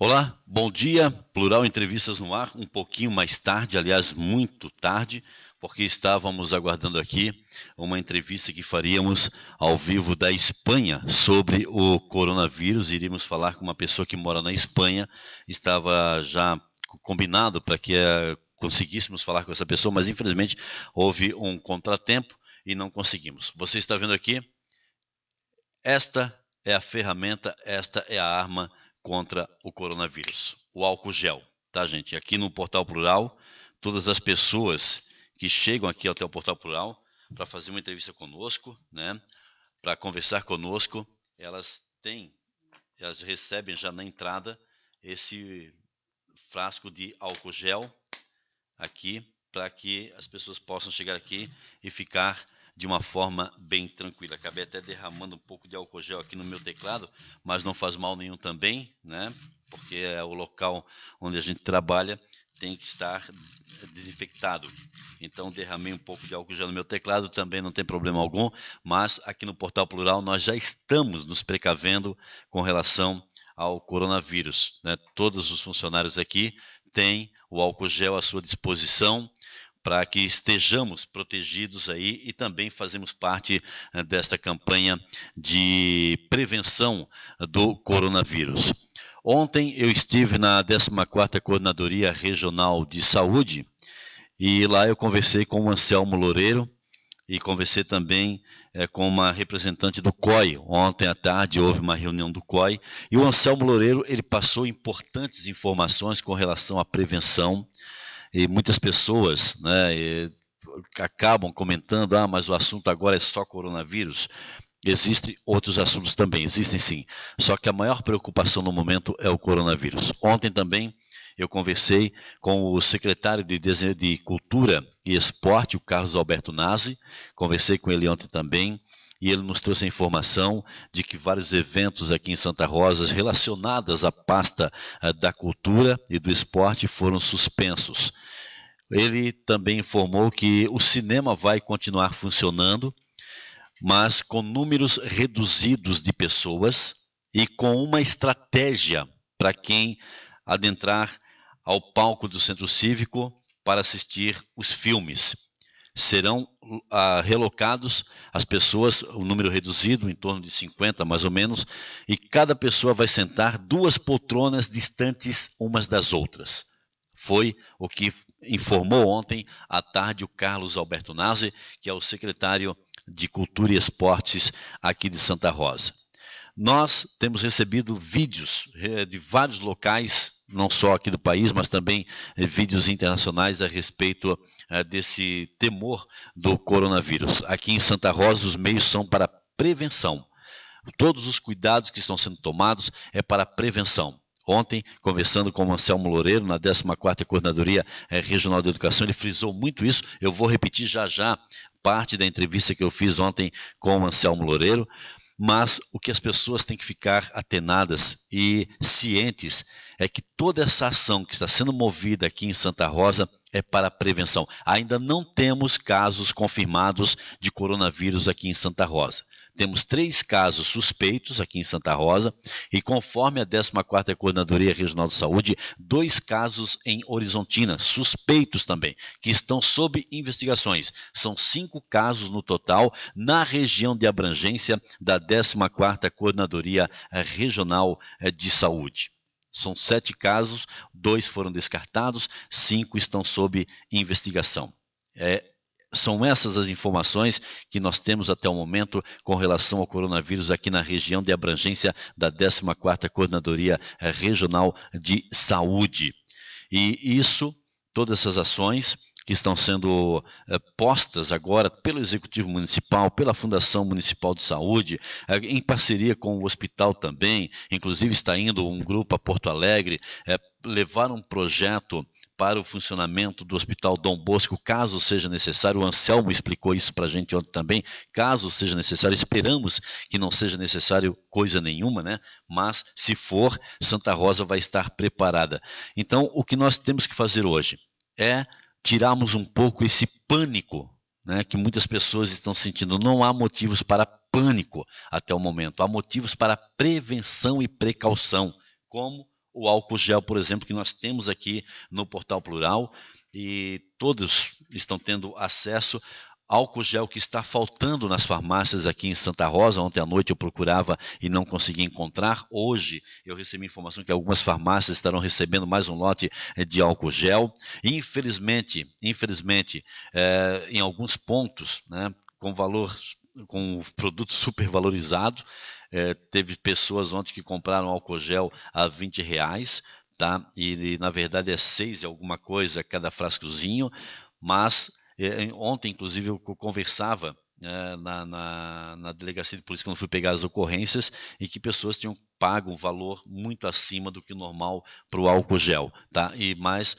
Olá, bom dia. Plural Entrevistas no ar, um pouquinho mais tarde, aliás, muito tarde, porque estávamos aguardando aqui uma entrevista que faríamos ao vivo da Espanha sobre o coronavírus. Iríamos falar com uma pessoa que mora na Espanha, estava já combinado para que conseguíssemos falar com essa pessoa, mas infelizmente houve um contratempo e não conseguimos. Você está vendo aqui? Esta é a ferramenta, esta é a arma contra o coronavírus, o álcool gel, tá, gente? Aqui no Portal Plural, todas as pessoas que chegam aqui até o Portal Plural para fazer uma entrevista conosco, né, para conversar conosco, elas recebem já na entrada esse frasco de álcool gel aqui, para que as pessoas possam chegar aqui e ficar de uma forma bem tranquila. Acabei até derramando um pouco de álcool gel aqui no meu teclado, mas não faz mal nenhum também, né? Porque é o local onde a gente trabalha, tem que estar desinfectado. Então derramei um pouco de álcool gel no meu teclado, também não tem problema algum, mas aqui no Portal Plural nós já estamos nos precavendo com relação ao coronavírus, né? Todos os funcionários aqui têm o álcool gel à sua disposição, para que estejamos protegidos aí e também fazemos parte desta campanha de prevenção do coronavírus. Ontem eu estive na 14ª Coordenadoria Regional de Saúde e lá eu conversei com o Anselmo Loureiro e conversei também com uma representante do COI. Ontem à tarde houve uma reunião do COI e o Anselmo Loureiro ele passou importantes informações com relação à prevenção. E muitas pessoas, né, acabam comentando, mas o assunto agora é só coronavírus. Existem outros assuntos também, existem sim. Só que a maior preocupação no momento é o coronavírus. Ontem também eu conversei com o secretário de Cultura e Esporte, o Carlos Alberto Nazi. Conversei com ele ontem também. E ele nos trouxe a informação de que vários eventos aqui em Santa Rosa relacionados à pasta da cultura e do esporte foram suspensos. Ele também informou que o cinema vai continuar funcionando, mas com números reduzidos de pessoas e com uma estratégia para quem adentrar ao palco do Centro Cívico para assistir os filmes. Serão relocados as pessoas, um número reduzido, em torno de 50 mais ou menos, e cada pessoa vai sentar 2 poltronas distantes umas das outras. Foi o que informou ontem à tarde o Carlos Alberto Nazi, que é o secretário de Cultura e Esportes aqui de Santa Rosa. Nós temos recebido vídeos de vários locais, não só aqui do país, mas também vídeos internacionais a respeito desse temor do coronavírus. Aqui em Santa Rosa, os meios são para prevenção. Todos os cuidados que estão sendo tomados é para prevenção. Ontem, conversando com o Anselmo Loureiro, na 14ª Coordenadoria Regional de Educação, ele frisou muito isso. Eu vou repetir já parte da entrevista que eu fiz ontem com o Anselmo Loureiro. Mas o que as pessoas têm que ficar atenadas e cientes é que toda essa ação que está sendo movida aqui em Santa Rosa é para a prevenção. Ainda não temos casos confirmados de coronavírus aqui em Santa Rosa. Temos 3 casos suspeitos aqui em Santa Rosa e, conforme a 14ª Coordenadoria Regional de Saúde, 2 casos em Horizontina, suspeitos também, que estão sob investigações. São 5 casos no total na região de abrangência da 14ª Coordenadoria Regional de Saúde. São 7 casos, 2 foram descartados, 5 estão sob investigação. São essas as informações que nós temos até o momento com relação ao coronavírus aqui na região de abrangência da 14ª Coordenadoria Regional de Saúde. E isso, todas essas ações que estão sendo postas agora pelo Executivo Municipal, pela Fundação Municipal de Saúde, em parceria com o hospital também, inclusive está indo um grupo a Porto Alegre, levar um projeto para o funcionamento do Hospital Dom Bosco, caso seja necessário. O Anselmo explicou isso para a gente ontem também, caso seja necessário. Esperamos que não seja necessário coisa nenhuma, né? Mas se for, Santa Rosa vai estar preparada. Então, o que nós temos que fazer hoje é tirarmos um pouco esse pânico, né, que muitas pessoas estão sentindo. Não há motivos para pânico até o momento, há motivos para prevenção e precaução, como o álcool gel, por exemplo, que nós temos aqui no Portal Plural, e todos estão tendo acesso. Álcool gel que está faltando nas farmácias aqui em Santa Rosa. Ontem à noite eu procurava e não conseguia encontrar. Hoje eu recebi informação que algumas farmácias estarão recebendo mais um lote de álcool gel. Infelizmente, em alguns pontos, né, com produto supervalorizado, teve pessoas ontem que compraram álcool gel a R$20, tá? E na verdade é 6 e alguma coisa cada frascozinho, mas ontem, inclusive, eu conversava na delegacia de polícia quando fui pegar as ocorrências e que pessoas tinham pago um valor muito acima do que o normal para o álcool gel, tá? Mas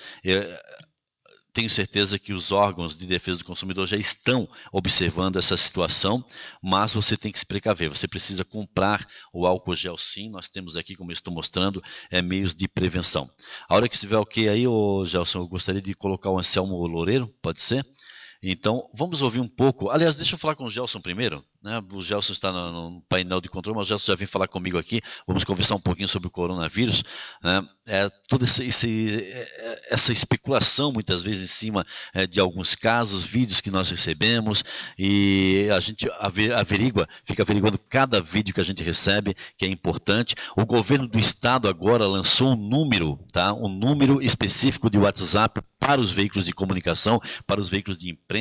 tenho certeza que os órgãos de defesa do consumidor já estão observando essa situação, mas você tem que se precaver, você precisa comprar o álcool gel sim, nós temos aqui, como eu estou mostrando, meios de prevenção. A hora que estiver ok aí, Gelson, eu gostaria de colocar o Anselmo Loureiro, pode ser? Então, vamos ouvir um pouco. Aliás, deixa eu falar com o Gelson primeiro, né? O Gelson está no painel de controle, mas o Gelson já vem falar comigo aqui. Vamos conversar um pouquinho sobre o coronavírus, né? Toda essa especulação, muitas vezes, em cima de alguns casos, vídeos que nós recebemos, e a gente fica averiguando cada vídeo que a gente recebe, que é importante. O governo do estado agora lançou um número, tá? Um número específico de WhatsApp para os veículos de comunicação, para os veículos de imprensa,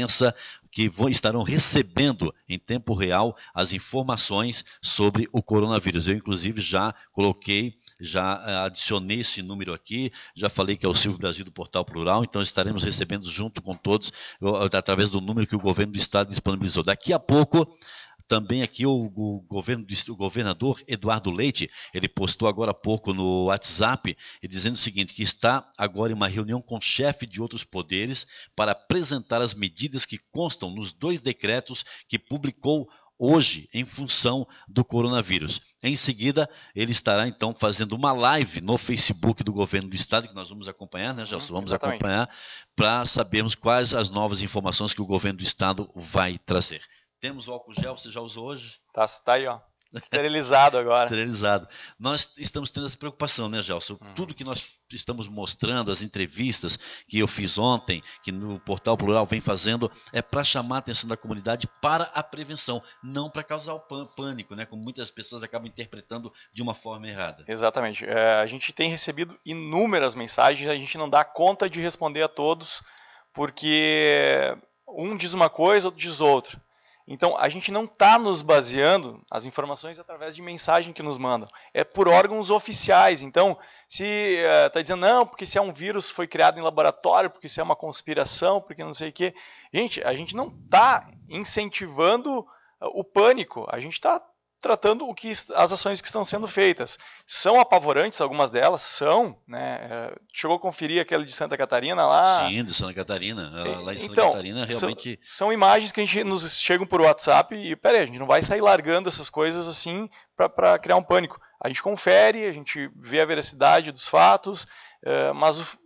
que estarão recebendo em tempo real as informações sobre o coronavírus. Eu, inclusive, já adicionei esse número aqui, já falei que é o Silvio Brasil do Portal Plural, então estaremos recebendo junto com todos, através do número que o governo do estado disponibilizou. Daqui a pouco, também aqui o governador Eduardo Leite, ele postou agora há pouco no WhatsApp, dizendo o seguinte, que está agora em uma reunião com chefe de outros poderes para apresentar as medidas que constam nos 2 decretos que publicou hoje em função do coronavírus. Em seguida, ele estará então fazendo uma live no Facebook do governo do estado, que nós vamos acompanhar, né, Gelson? Vamos acompanhar para sabermos quais as novas informações que o governo do estado vai trazer. Temos o álcool gel, você já usou hoje? Tá aí, ó. Esterilizado agora. Esterilizado. Nós estamos tendo essa preocupação, né, Gelson? Tudo que nós estamos mostrando, as entrevistas que eu fiz ontem, que no Portal Plural vem fazendo, é para chamar a atenção da comunidade para a prevenção, não para causar o pânico, né? Como muitas pessoas acabam interpretando de uma forma errada. Exatamente. A gente tem recebido inúmeras mensagens, a gente não dá conta de responder a todos, porque um diz uma coisa, outro diz outra. Então, a gente não está nos baseando as informações através de mensagem que nos mandam. É por órgãos oficiais. Então, se está dizendo, não, porque se é um vírus foi criado em laboratório, porque isso é uma conspiração, porque não sei o quê. Gente, a gente não está incentivando o pânico. A gente está tratando as ações que estão sendo feitas. São apavorantes, algumas delas são, né? Chegou a conferir aquela de Santa Catarina lá? Sim, de Santa Catarina. Lá em Santa Catarina realmente... São imagens que nos chegam por WhatsApp e, peraí, a gente não vai sair largando essas coisas assim para criar um pânico. A gente confere, a gente vê a veracidade dos fatos, mas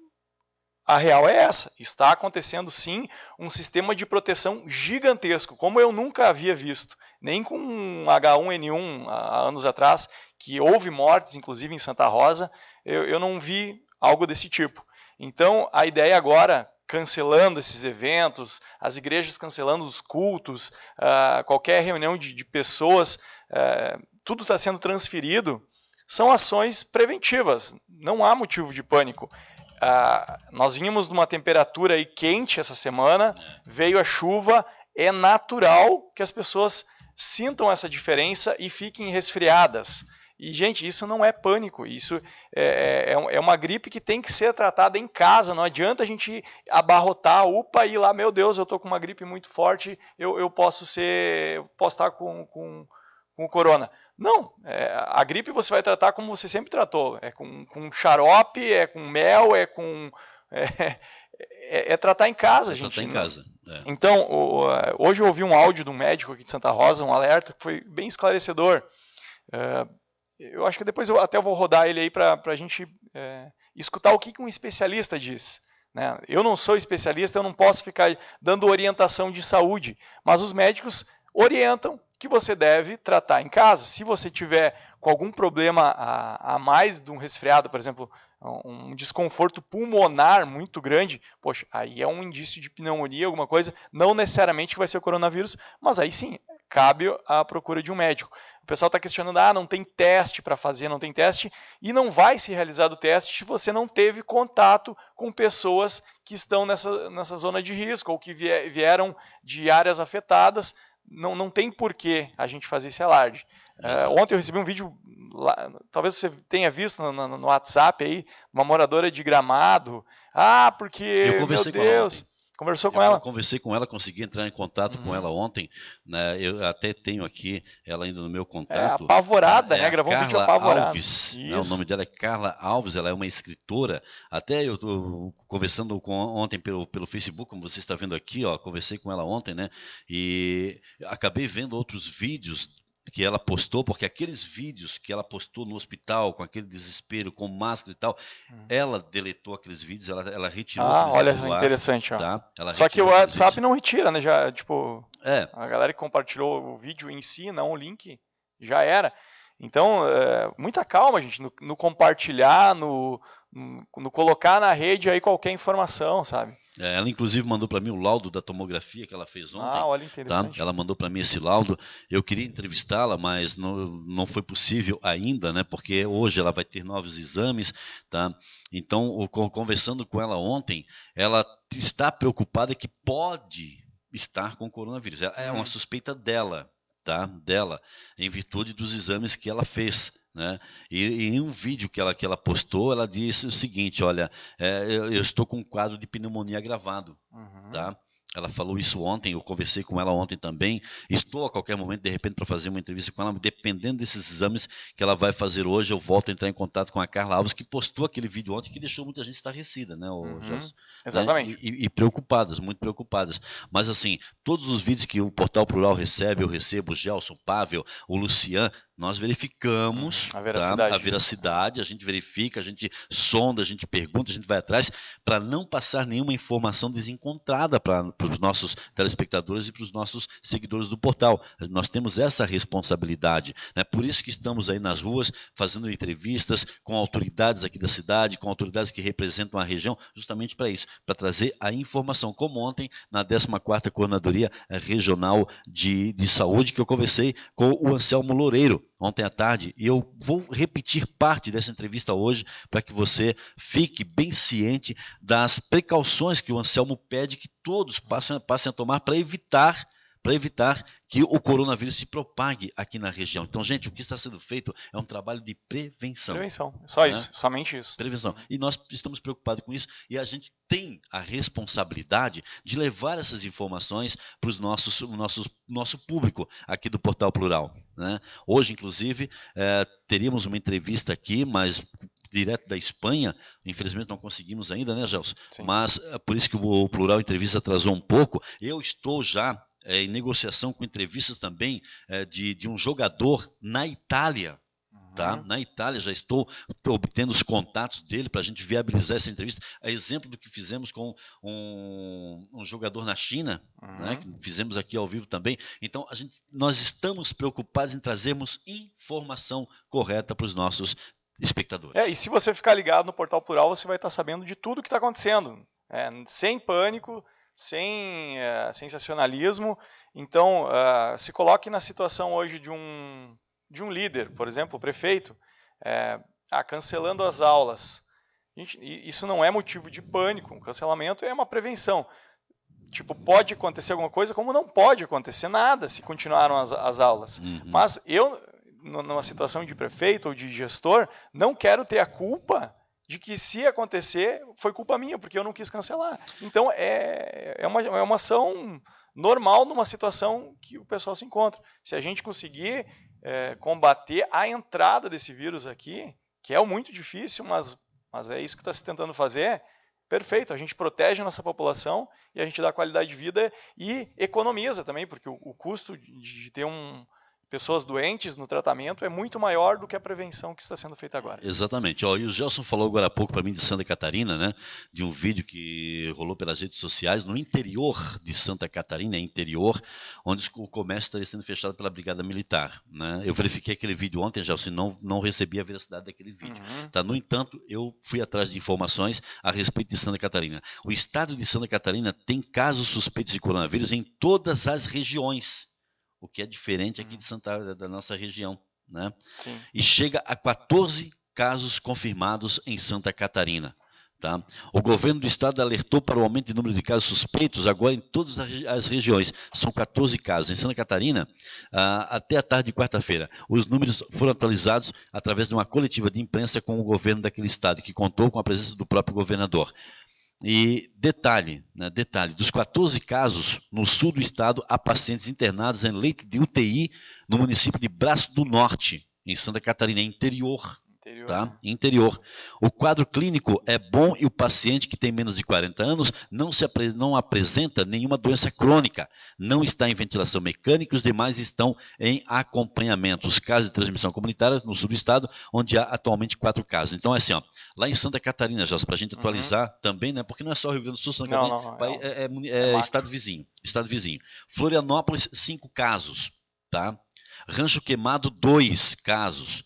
a real é essa. Está acontecendo sim um sistema de proteção gigantesco, como eu nunca havia visto. Nem com H1N1 há anos atrás, que houve mortes, inclusive em Santa Rosa, eu não vi algo desse tipo. Então, a ideia agora, cancelando esses eventos, as igrejas cancelando os cultos, qualquer reunião de pessoas, tudo está sendo transferido, são ações preventivas, não há motivo de pânico. Nós vínhamos numa temperatura aí quente essa semana, veio a chuva, é natural que as pessoas sintam essa diferença e fiquem resfriadas. E, gente, isso não é pânico, isso é uma gripe que tem que ser tratada em casa, não adianta a gente abarrotar a UPA e ir lá, meu Deus, eu estou com uma gripe muito forte, eu posso estar com o corona. Não, a gripe você vai tratar como você sempre tratou, com xarope, com mel, tratar em casa, gente. Tratar em casa. Então, hoje eu ouvi um áudio de um médico aqui de Santa Rosa, um alerta que foi bem esclarecedor. Eu acho que depois eu vou rodar ele aí para a gente escutar o que um especialista diz. Né? Eu não sou especialista, eu não posso ficar dando orientação de saúde, mas os médicos orientam que você deve tratar em casa. Se você tiver com algum problema a mais de um resfriado, por exemplo, um desconforto pulmonar muito grande, poxa, aí é um indício de pneumonia, alguma coisa, não necessariamente que vai ser o coronavírus, mas aí sim, cabe a procura de um médico. O pessoal está questionando, não tem teste para fazer, não tem teste, e não vai ser realizado o teste se você não teve contato com pessoas que estão nessa zona de risco ou que vieram de áreas afetadas. Não tem porquê a gente fazer esse alarde. Ontem eu recebi um vídeo, talvez você tenha visto no WhatsApp aí, uma moradora de Gramado. Porque, meu Deus, conversou com ela? Eu conversei com ela, consegui entrar em contato com ela ontem, né? Eu até tenho aqui ela ainda no meu contato. Apavorada, né? Gravou um vídeo apavorada. Alves, né? O nome dela é Carla Alves, ela é uma escritora. Até eu estou conversando ontem pelo Facebook, como você está vendo aqui, conversei com ela ontem, né? E acabei vendo outros vídeos que ela postou, porque aqueles vídeos que ela postou no hospital, com aquele desespero, com máscara e tal, ela deletou aqueles vídeos, ela retirou aqueles vídeos do ar. Interessante. Tá? Só que o WhatsApp não retira, né? Já, a galera que compartilhou o vídeo em si, não o link, já era. Então, muita calma, gente, no compartilhar, no colocar na rede aí qualquer informação, sabe? Ela, inclusive, mandou para mim o laudo da tomografia que ela fez ontem. Olha, interessante. Tá? Ela mandou para mim esse laudo. Eu queria entrevistá-la, mas não foi possível ainda, né? Porque hoje ela vai ter novos exames. Tá? Então, conversando com ela ontem, ela está preocupada que pode estar com coronavírus. É uma suspeita dela. Tá? Dela, em virtude dos exames que ela fez. Né? E em um vídeo que ela postou, ela disse o seguinte: olha, eu estou com um quadro de pneumonia agravado. Tá? Ela falou isso ontem, eu conversei com ela ontem também. Estou a qualquer momento, de repente, para fazer uma entrevista com ela, dependendo desses exames que ela vai fazer hoje, eu volto a entrar em contato com a Carla Alves, que postou aquele vídeo ontem que deixou muita gente estarrecida, né, Gelson? Exatamente. Né? E preocupadas, muito preocupadas. Mas assim, todos os vídeos que o Portal Plural recebe, eu recebo, o Gelson, Pavel, o Lucian, nós verificamos a veracidade, a gente verifica, a gente sonda, a gente pergunta, a gente vai atrás, para não passar nenhuma informação desencontrada para os nossos telespectadores e para os nossos seguidores do portal. Nós temos essa responsabilidade. Né? Por isso que estamos aí nas ruas fazendo entrevistas com autoridades aqui da cidade, com autoridades que representam a região, justamente para isso, para trazer a informação, como ontem na 14ª Coordenadoria Regional de Saúde, que eu conversei com o Anselmo Loureiro ontem à tarde, e eu vou repetir parte dessa entrevista hoje para que você fique bem ciente das precauções que o Anselmo pede que todos passem a tomar para evitar que o coronavírus se propague aqui na região. Então, gente, o que está sendo feito é um trabalho de prevenção. Prevenção, só isso, somente isso. Prevenção. E nós estamos preocupados com isso e a gente tem a responsabilidade de levar essas informações para o nosso público aqui do Portal Plural. Né? Hoje, inclusive, teríamos uma entrevista aqui, mas direto da Espanha, infelizmente não conseguimos ainda, né, Gelson? Sim. Mas por isso que o Plural Entrevista atrasou um pouco. Eu estou já em negociação com entrevistas também de um jogador na Itália. Tá? Na Itália, já estou obtendo os contatos dele para a gente viabilizar essa entrevista. É exemplo do que fizemos com um jogador na China, né? Que fizemos aqui ao vivo também. Então, nós estamos preocupados em trazermos informação correta para os nossos espectadores. E se você ficar ligado no Portal Plural, você vai estar sabendo de tudo que está acontecendo. Sem pânico, sem sensacionalismo. Então, se coloque na situação hoje de um líder, por exemplo, o prefeito, cancelando as aulas. Isso não é motivo de pânico, um cancelamento é uma prevenção. Pode acontecer alguma coisa, como não pode acontecer nada se continuaram as aulas. Mas eu, numa situação de prefeito ou de gestor, não quero ter a culpa de que, se acontecer, foi culpa minha, porque eu não quis cancelar. Então, é uma ação normal numa situação que o pessoal se encontra. Se a gente conseguir combater a entrada desse vírus aqui, que é muito difícil, mas é isso que está se tentando fazer, perfeito, a gente protege a nossa população e a gente dá qualidade de vida e economiza também, porque o custo de ter pessoas doentes no tratamento é muito maior do que a prevenção que está sendo feita agora. Exatamente. Ó, e o Gelson falou agora há pouco para mim de Santa Catarina, né? De um vídeo que rolou pelas redes sociais no interior de Santa Catarina, interior, onde o comércio estaria sendo fechado pela Brigada Militar, né? Eu verifiquei aquele vídeo ontem, Gelson, e não recebi a veracidade daquele vídeo. Tá? No entanto, eu fui atrás de informações a respeito de Santa Catarina. O estado de Santa Catarina tem casos suspeitos de coronavírus em todas as regiões, o que é diferente aqui da nossa região, né? Sim. E chega a 14 casos confirmados em Santa Catarina. Tá? O governo do estado alertou para o aumento de número de casos suspeitos agora em todas as regiões. São 14 casos. Em Santa Catarina, até a tarde de quarta-feira, os números foram atualizados através de uma coletiva de imprensa com o governo daquele estado, que contou com a presença do próprio governador. E detalhe, dos 14 casos no sul do estado, há pacientes internados em leito de UTI no município de Braço do Norte, em Santa Catarina, interior. Tá? Interior. O quadro clínico é bom e o paciente que tem menos de 40 anos não apresenta nenhuma doença crônica, não está em ventilação mecânica, os demais estão em acompanhamento. Os casos de transmissão comunitária no sul do estado, onde há atualmente 4 casos. Então é assim, ó, lá em Santa Catarina, Jós, para a gente atualizar também, né, porque não é só Rio Grande do Sul, Santa Catarina é estado vizinho. Florianópolis, 5 casos. Tá? Rancho Queimado, 2 casos.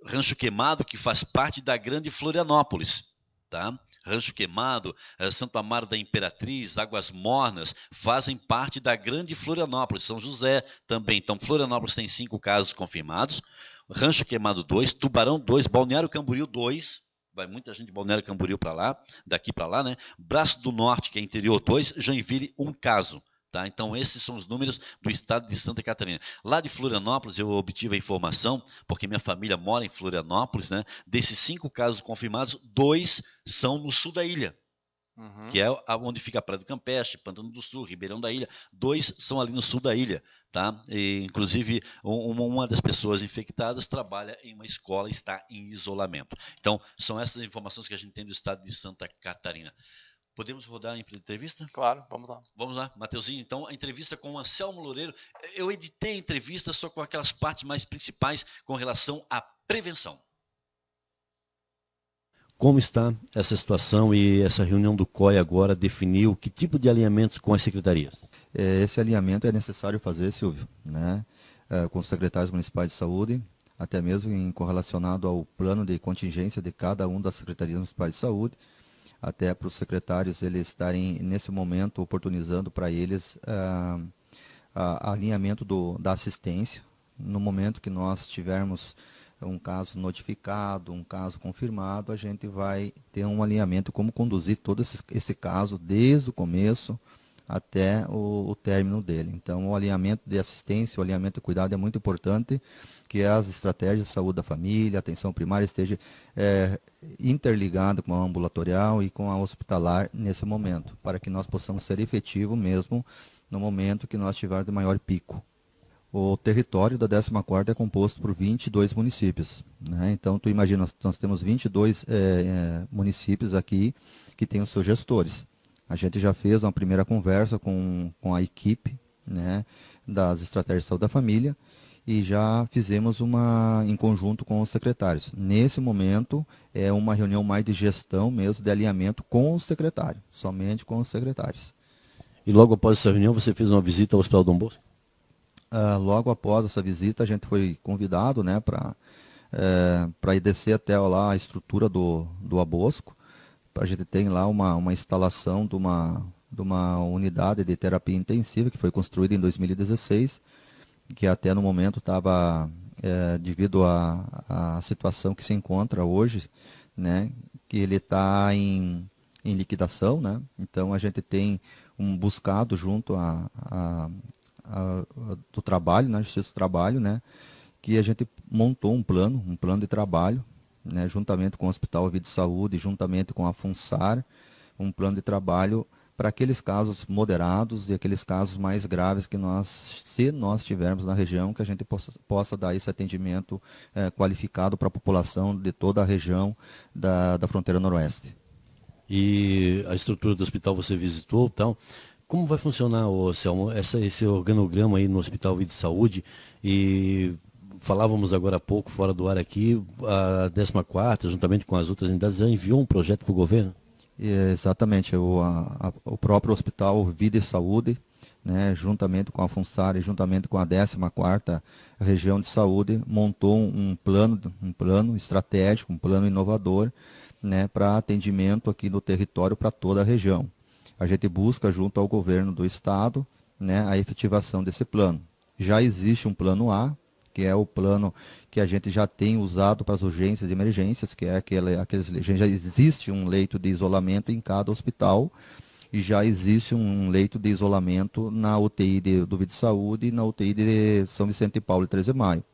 Rancho Queimado, que faz parte da Grande Florianópolis. Tá? Rancho Queimado, Santo Amaro da Imperatriz, Águas Mornas, fazem parte da Grande Florianópolis. São José também. Então, Florianópolis tem 5 casos confirmados. Rancho Queimado, 2. Tubarão, 2. Balneário Camboriú, 2. Vai muita gente de Balneário Camboriú para lá, daqui para lá, né? Braço do Norte, que é interior, 2. Joinville, 1 caso. Tá? Então, esses são os números do estado de Santa Catarina. Lá de Florianópolis, eu obtive a informação, porque minha família mora em Florianópolis, né? Desses 5 casos confirmados, 2 são no sul da ilha, que é onde fica a Praia do Campeche, Pantano do Sul, Ribeirão da Ilha. 2 são ali no sul da ilha. Tá? E, inclusive, uma das pessoas infectadas trabalha em uma escola e está em isolamento. Então, são essas informações que a gente tem do estado de Santa Catarina. Podemos rodar a entrevista? Claro, vamos lá. Vamos lá, Mateuzinho. Então, a entrevista com o Anselmo Loureiro. Eu editei a entrevista só com aquelas partes mais principais com relação à prevenção. Como está essa situação e essa reunião do COI agora definiu que tipo de alinhamentos com as secretarias? Esse alinhamento é necessário fazer, Silvio, né? Com os secretários municipais de saúde, até mesmo correlacionado ao plano de contingência de cada uma das secretarias municipais de saúde, até para os secretários eles estarem, nesse momento, oportunizando para eles alinhamento da assistência. No momento que nós tivermos um caso notificado, um caso confirmado, a gente vai ter um alinhamento como conduzir todo esse caso desde o começo até o término dele. Então, o alinhamento de assistência, o alinhamento de cuidado é muito importante, que as estratégias de saúde da família, atenção primária esteja interligado com a ambulatorial e com a hospitalar nesse momento, para que nós possamos ser efetivos mesmo no momento que nós tivermos de maior pico. O território da 14ª é composto por 22 municípios, né? Então, tu imagina, nós temos 22 municípios aqui que têm os seus gestores. A gente já fez uma primeira conversa com a equipe, né, das estratégias de saúde da família e já fizemos em conjunto com os secretários. Nesse momento, é uma reunião mais de gestão mesmo, de alinhamento com os secretários, somente com os secretários. E logo após essa reunião, você fez uma visita ao Hospital Dom Bosco? Logo após essa visita, a gente foi convidado, né, para ir descer até lá a estrutura do Abosco. A gente tem lá uma instalação de uma unidade de terapia intensiva que foi construída em 2016, que até no momento estava, devido à situação que se encontra hoje, né, que ele está em liquidação, né? Então a gente tem buscado junto do trabalho, na Justiça do Trabalho, né, que a gente montou um plano de trabalho, né, juntamente com o Hospital Vida e Saúde, juntamente com a FUNSAR, um plano de trabalho para aqueles casos moderados e aqueles casos mais graves que se nós tivermos na região, que a gente possa dar esse atendimento qualificado para a população de toda a região da fronteira noroeste. E a estrutura do hospital você visitou, então, Como vai funcionar, Selmo, esse organograma aí no Hospital Vida e Saúde? E falávamos agora há pouco, fora do ar aqui, a 14ª, juntamente com as outras unidades, já enviou um projeto para o governo? Exatamente, o próprio Hospital Vida e Saúde, né, juntamente com a FUNSAR e juntamente com a 14ª Região de Saúde, montou um plano estratégico, um plano inovador, né, para atendimento aqui no território para toda a região. A gente busca, junto ao governo do estado, né, a efetivação desse plano. Já existe um plano A, que é o plano que a gente já tem usado para as urgências e emergências, que é já existe um leito de isolamento em cada hospital, e já existe um leito de isolamento na UTI do Vida e Saúde e na UTI de São Vicente de Paulo e 13 de Maio.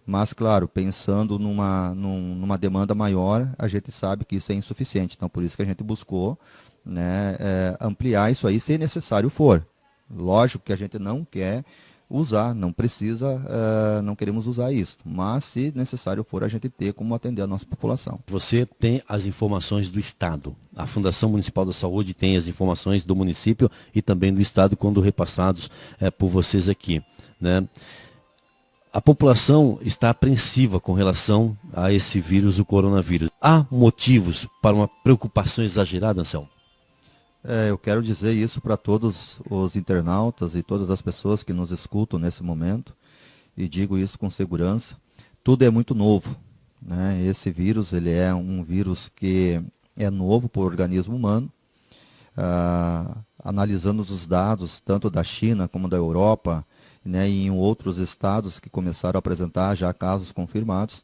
Mas, claro, pensando numa demanda maior, a gente sabe que isso é insuficiente. Então, por isso que a gente buscou, né, ampliar isso aí, se necessário for. Lógico que a gente não quer usar, não precisa, não queremos usar isso. Mas, se necessário for, a gente ter como atender a nossa população. Você tem as informações do Estado. A Fundação Municipal da Saúde tem as informações do município e também do Estado, quando repassados por vocês aqui, né? A população está apreensiva com relação a esse vírus, o coronavírus. Há motivos para uma preocupação exagerada, Anselmo? Eu quero dizer isso para todos os internautas e todas as pessoas que nos escutam nesse momento, e digo isso com segurança. Tudo é muito novo, né? Esse vírus, ele é um vírus que é novo para o organismo humano. Analisando os dados, tanto da China como da Europa, né, e em outros estados que começaram a apresentar já casos confirmados,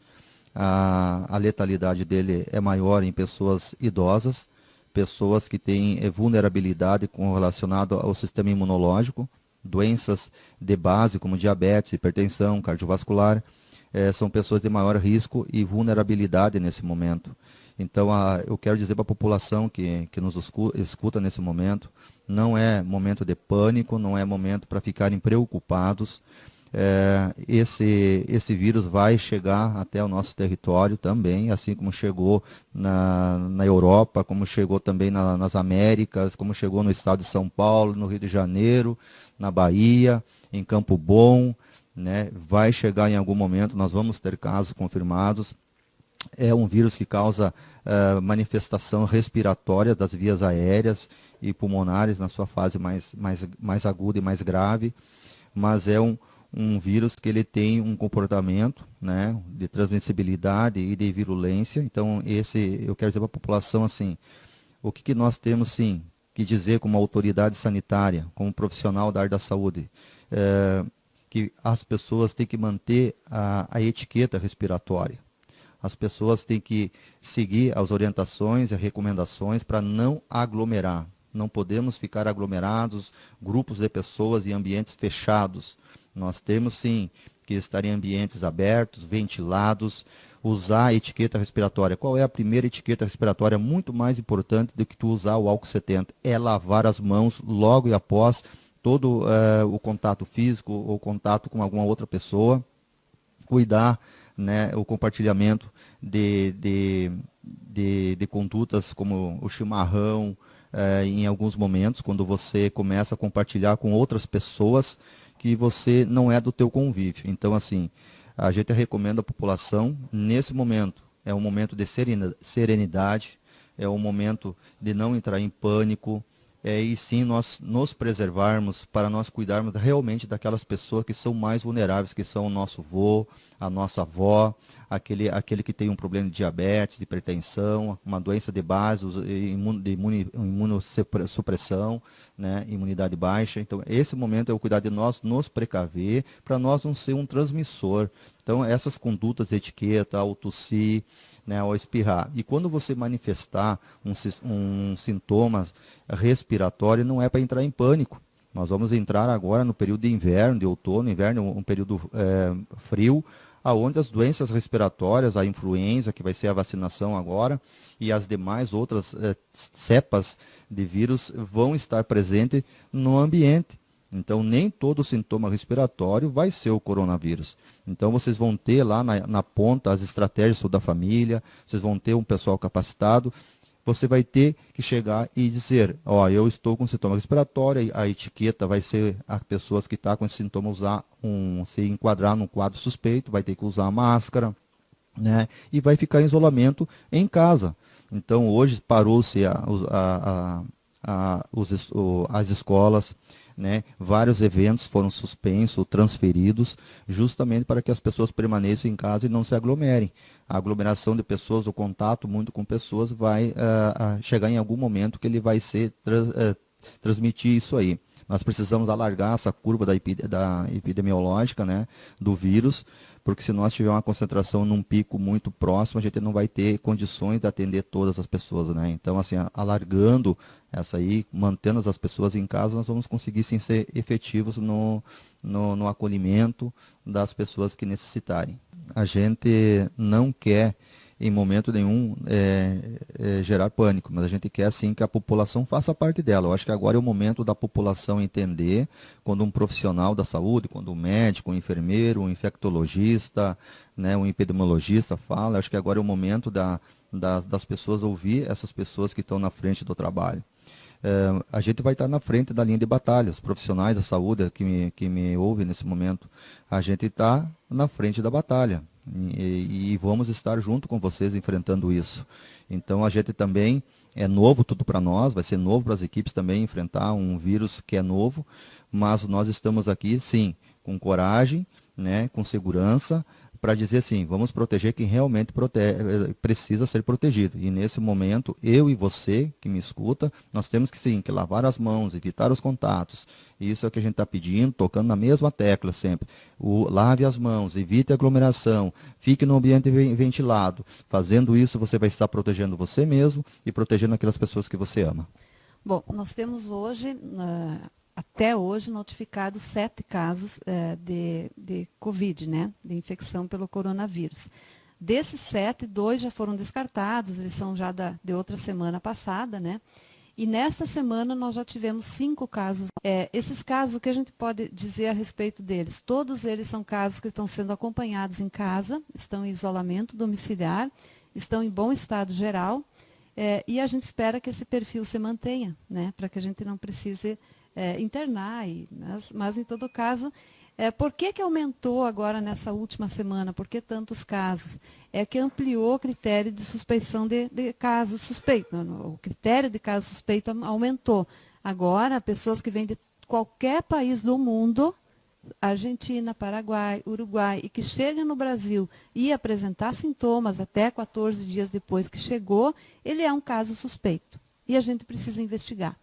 a letalidade dele é maior em pessoas idosas, pessoas que têm vulnerabilidade relacionada ao sistema imunológico, doenças de base como diabetes, hipertensão, cardiovascular, são pessoas de maior risco e vulnerabilidade nesse momento. Então, eu quero dizer para a população que nos escuta nesse momento, não é momento de pânico, não é momento para ficarem preocupados. Esse vírus vai chegar até o nosso território também, assim como chegou na Europa, como chegou também nas Américas, como chegou no estado de São Paulo, no Rio de Janeiro, na Bahia, em Campo Bom, né? Vai chegar em algum momento, nós vamos ter casos confirmados. É um vírus que causa manifestação respiratória das vias aéreas e pulmonares na sua fase mais aguda e mais grave, mas é um vírus que ele tem um comportamento, né, de transmissibilidade e de virulência. Então, eu quero dizer para a população assim, o que nós temos sim que dizer como autoridade sanitária, como profissional da área da saúde, que as pessoas têm que manter a etiqueta respiratória. As pessoas têm que seguir as orientações e as recomendações para não aglomerar. Não podemos ficar aglomerados, grupos de pessoas em ambientes fechados. Nós temos sim que estar em ambientes abertos, ventilados, usar a etiqueta respiratória. Qual é a primeira etiqueta respiratória muito mais importante do que tu usar o álcool 70? É lavar as mãos logo e após todo o contato físico ou contato com alguma outra pessoa. Cuidar, né, o compartilhamento de condutas como o chimarrão, em alguns momentos, quando você começa a compartilhar com outras pessoas que você não é do teu convívio. Então, assim, a gente recomenda à população, nesse momento, é um momento de serenidade, é um momento de não entrar em pânico, e sim nós nos preservarmos para nós cuidarmos realmente daquelas pessoas que são mais vulneráveis, que são o nosso avô, a nossa avó, aquele que tem um problema de diabetes, de hipertensão, uma doença de base, de imunossupressão, né, imunidade baixa. Então, esse momento é o cuidar de nós nos precaver, para nós não ser um transmissor. Então, essas condutas de etiqueta, ao tossir, né, ao espirrar. E quando você manifestar um sintoma respiratório, não é para entrar em pânico. Nós vamos entrar agora no período de inverno, de outono, inverno, um período frio, aonde as doenças respiratórias, a influenza, que vai ser a vacinação agora, e as demais outras cepas de vírus vão estar presentes no ambiente. Então, nem todo sintoma respiratório vai ser o coronavírus. Então, vocês vão ter lá na ponta as estratégias da família, vocês vão ter um pessoal capacitado. você vai ter que chegar e dizer, ó, eu estou com sintoma respiratório, a etiqueta vai ser as pessoas que estão com esse sintoma se enquadrar num quadro suspeito, vai ter que usar máscara, né? E vai ficar em isolamento em casa. Então, hoje parou-se as escolas, né? Vários eventos foram suspensos ou transferidos, justamente para que as pessoas permaneçam em casa e não se aglomerem. A aglomeração de pessoas, o contato muito com pessoas, vai chegar em algum momento que ele vai transmitir isso aí. Nós precisamos alargar essa curva da epidemiológica, né, do vírus, porque se nós tivermos uma concentração num pico muito próximo, a gente não vai ter condições de atender todas as pessoas, né? Então, assim, alargando essa aí, mantendo as pessoas em casa, nós vamos conseguir sim ser efetivos no acolhimento das pessoas que necessitarem. A gente não quer em momento nenhum gerar pânico, mas a gente quer sim que a população faça parte dela. Eu acho que agora é o momento da população entender quando um profissional da saúde, quando um médico, um enfermeiro, um infectologista, né, um epidemiologista fala, eu acho que agora é o momento das pessoas ouvir essas pessoas que estão na frente do trabalho. A gente vai estar na frente da linha de batalha, os profissionais da saúde que me ouvem nesse momento, a gente está na frente da batalha e vamos estar junto com vocês enfrentando isso. Então a gente também é novo tudo para nós, vai ser novo para as equipes também enfrentar um vírus que é novo, mas nós estamos aqui sim, com coragem, né, com segurança, para dizer assim, vamos proteger quem realmente precisa ser protegido. E nesse momento, eu e você que me escuta, nós temos que sim, que lavar as mãos, evitar os contatos. Isso é o que a gente está pedindo, tocando na mesma tecla sempre. Lave as mãos, evite aglomeração, fique no ambiente ventilado. Fazendo isso, você vai estar protegendo você mesmo e protegendo aquelas pessoas que você ama. Bom, nós temos hoje, até hoje, notificados 7 casos de Covid, né? De infecção pelo coronavírus. Desses 7, 2 já foram descartados, eles são já de outra semana passada, né? E nesta semana nós já tivemos 5 casos. Esses casos, o que a gente pode dizer a respeito deles? Todos eles são casos que estão sendo acompanhados em casa, estão em isolamento domiciliar, estão em bom estado geral, e a gente espera que esse perfil se mantenha, né? Para que a gente não precise internar, mas em todo caso, por que aumentou agora nessa última semana? Por que tantos casos? É que ampliou o critério de suspeição de casos suspeitos. O critério de caso suspeito aumentou. Agora, pessoas que vêm de qualquer país do mundo, Argentina, Paraguai, Uruguai, e que chegam no Brasil e apresentar sintomas até 14 dias depois que chegou, ele é um caso suspeito. E a gente precisa investigar.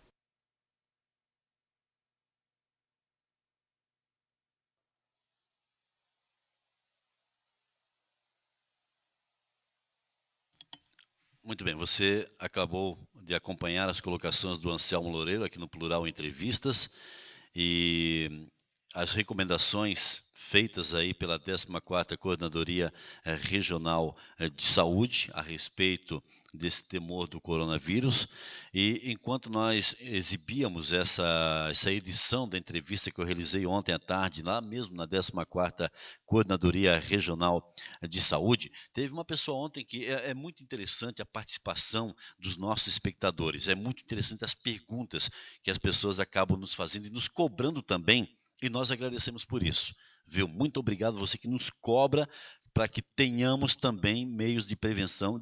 Muito bem, você acabou de acompanhar as colocações do Anselmo Loureiro aqui no Plural Entrevistas e as recomendações feitas aí pela 14ª Coordenadoria Regional de Saúde a respeito desse temor do coronavírus. E enquanto nós exibíamos essa edição da entrevista que eu realizei ontem à tarde, lá mesmo na 14ª Coordenadoria Regional de Saúde, teve uma pessoa ontem que é muito interessante a participação dos nossos espectadores, é muito interessante as perguntas que as pessoas acabam nos fazendo e nos cobrando também, e nós agradecemos por isso. Viu? Muito obrigado você que nos cobra para que tenhamos também meios de prevenção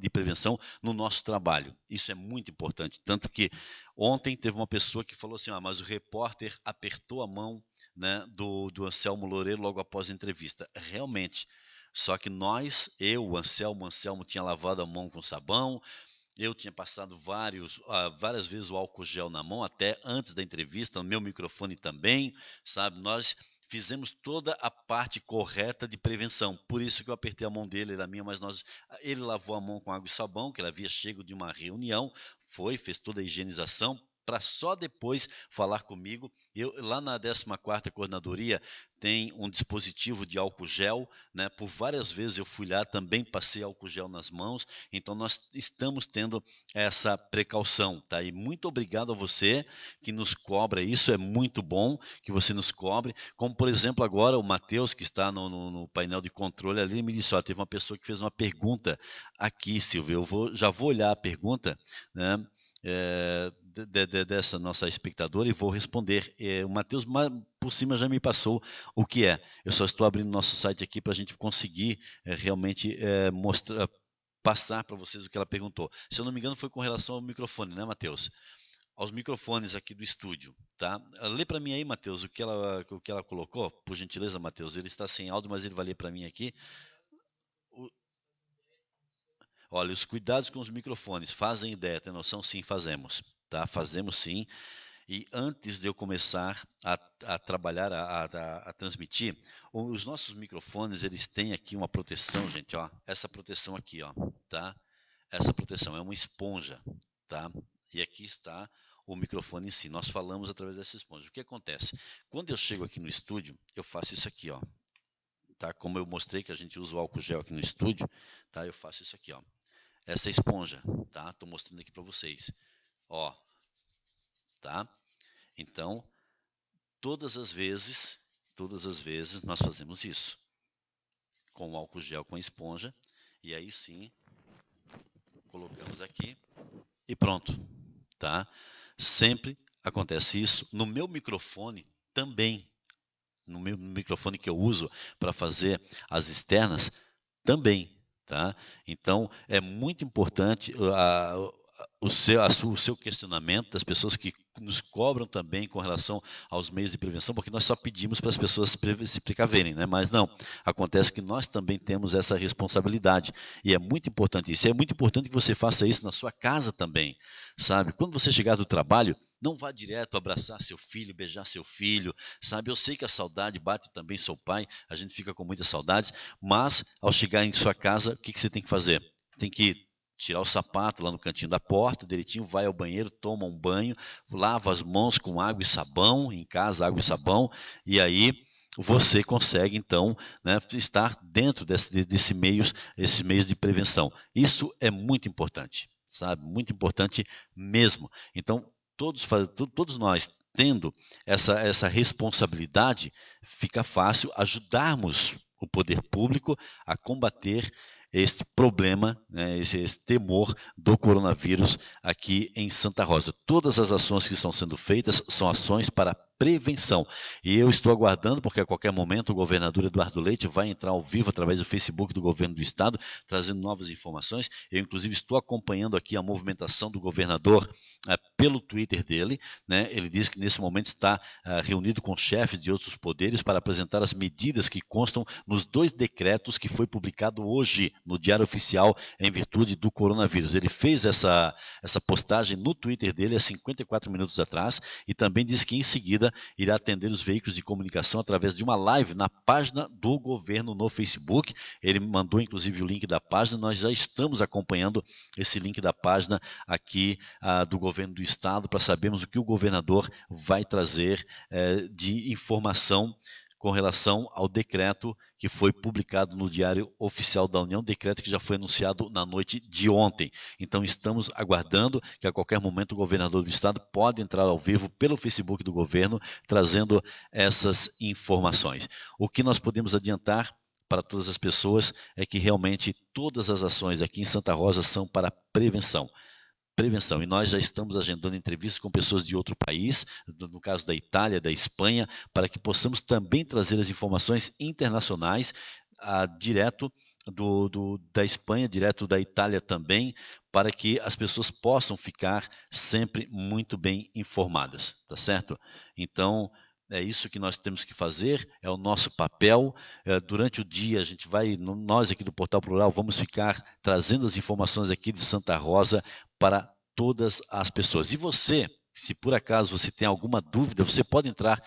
no nosso trabalho. Isso é muito importante. Tanto que ontem teve uma pessoa que falou assim, mas o repórter apertou a mão, né, do Anselmo Loureiro logo após a entrevista. Realmente. Só que o Anselmo tinha lavado a mão com sabão, eu tinha passado várias vezes o álcool gel na mão, até antes da entrevista, no meu microfone também, sabe? Nós fizemos toda a parte correta de prevenção. Por isso que eu apertei a mão dele, ele a minha, mas ele lavou a mão com água e sabão, que ele havia chego de uma reunião, fez toda a higienização para só depois falar comigo. Lá na 14ª Coordenadoria tem um dispositivo de álcool gel, né? Por várias vezes eu fui lá, também passei álcool gel nas mãos, então nós estamos tendo essa precaução, tá? E muito obrigado a você que nos cobra, isso é muito bom que você nos cobre, como por exemplo agora o Matheus, que está no painel de controle ali, me disse, ó, teve uma pessoa que fez uma pergunta aqui, Silvio, já vou olhar a pergunta, né? Dessa nossa espectadora e vou responder. O Matheus, por cima, já me passou o que é. Eu só estou abrindo nosso site aqui para a gente conseguir realmente mostrar, passar para vocês o que ela perguntou. Se eu não me engano, foi com relação ao microfone, né, Matheus? Aos microfones aqui do estúdio, tá? Lê para mim aí, Matheus, o que ela colocou, por gentileza, Matheus. Ele está sem áudio, mas ele vai ler para mim aqui. Olha, os cuidados com os microfones, fazem ideia, tem noção? Sim, fazemos, tá? Fazemos sim. E antes de eu começar a trabalhar, a transmitir, os nossos microfones, eles têm aqui uma proteção, gente, ó. Essa proteção aqui, ó, tá? Essa proteção é uma esponja, tá? E aqui está o microfone em si. Nós falamos através dessa esponja. O que acontece? Quando eu chego aqui no estúdio, eu faço isso aqui, ó. Tá? Como eu mostrei que a gente usa o álcool gel aqui no estúdio, tá? Eu faço isso aqui, ó. Essa esponja, tá? Tô mostrando aqui para vocês, ó, tá? Então, todas as vezes nós fazemos isso, com o álcool gel, com a esponja, e aí sim, colocamos aqui e pronto, tá? Sempre acontece isso. No meu microfone também, no meu microfone que eu uso para fazer as externas, também. Tá? Então, é muito importante o seu questionamento das pessoas que nos cobram também com relação aos meios de prevenção, porque nós só pedimos para as pessoas se precaverem, né? Mas não, acontece que nós também temos essa responsabilidade, e é muito importante isso. É muito importante que você faça isso na sua casa também, sabe? Quando você chegar do trabalho, não vá direto abraçar seu filho, beijar seu filho, sabe? Eu sei que a saudade bate também seu pai, a gente fica com muitas saudades, mas ao chegar em sua casa, o que você tem que fazer? Tem que tirar o sapato lá no cantinho da porta, direitinho, vai ao banheiro, toma um banho, lava as mãos com água e sabão, em casa, água e sabão, e aí você consegue, então, né, estar dentro esses meios de prevenção. Isso é muito importante, sabe? Muito importante mesmo. Então, todos nós tendo essa responsabilidade, fica fácil ajudarmos o poder público a combater esse problema, né, esse temor do coronavírus aqui em Santa Rosa. Todas as ações que estão sendo feitas são ações para prevenção. E eu estou aguardando, porque a qualquer momento o governador Eduardo Leite vai entrar ao vivo através do Facebook do governo do estado, trazendo novas informações. Eu, inclusive, estou acompanhando aqui a movimentação do governador pelo Twitter dele, né? Ele diz que nesse momento está reunido com chefes de outros poderes para apresentar as medidas que constam nos 2 decretos que foi publicado hoje no Diário Oficial em virtude do coronavírus. Ele fez essa postagem no Twitter dele há 54 minutos atrás e também disse que em seguida irá atender os veículos de comunicação através de uma live na página do governo no Facebook. Ele mandou inclusive o link da página, nós já estamos acompanhando esse link da página aqui do governo do estado para sabermos o que o governador vai trazer de informação com relação ao decreto que foi publicado no Diário Oficial da União, decreto que já foi anunciado na noite de ontem. Então estamos aguardando que a qualquer momento o governador do estado pode entrar ao vivo pelo Facebook do governo, trazendo essas informações. O que nós podemos adiantar para todas as pessoas é que realmente todas as ações aqui em Santa Rosa são para prevenção. E nós já estamos agendando entrevistas com pessoas de outro país, no caso da Itália, da Espanha, para que possamos também trazer as informações internacionais direto da Espanha, direto da Itália também, para que as pessoas possam ficar sempre muito bem informadas, tá certo? Então, é isso que nós temos que fazer, é o nosso papel. Durante o dia, nós aqui do Portal Plural, vamos ficar trazendo as informações aqui de Santa Rosa para todas as pessoas. E você, se por acaso você tem alguma dúvida, você pode entrar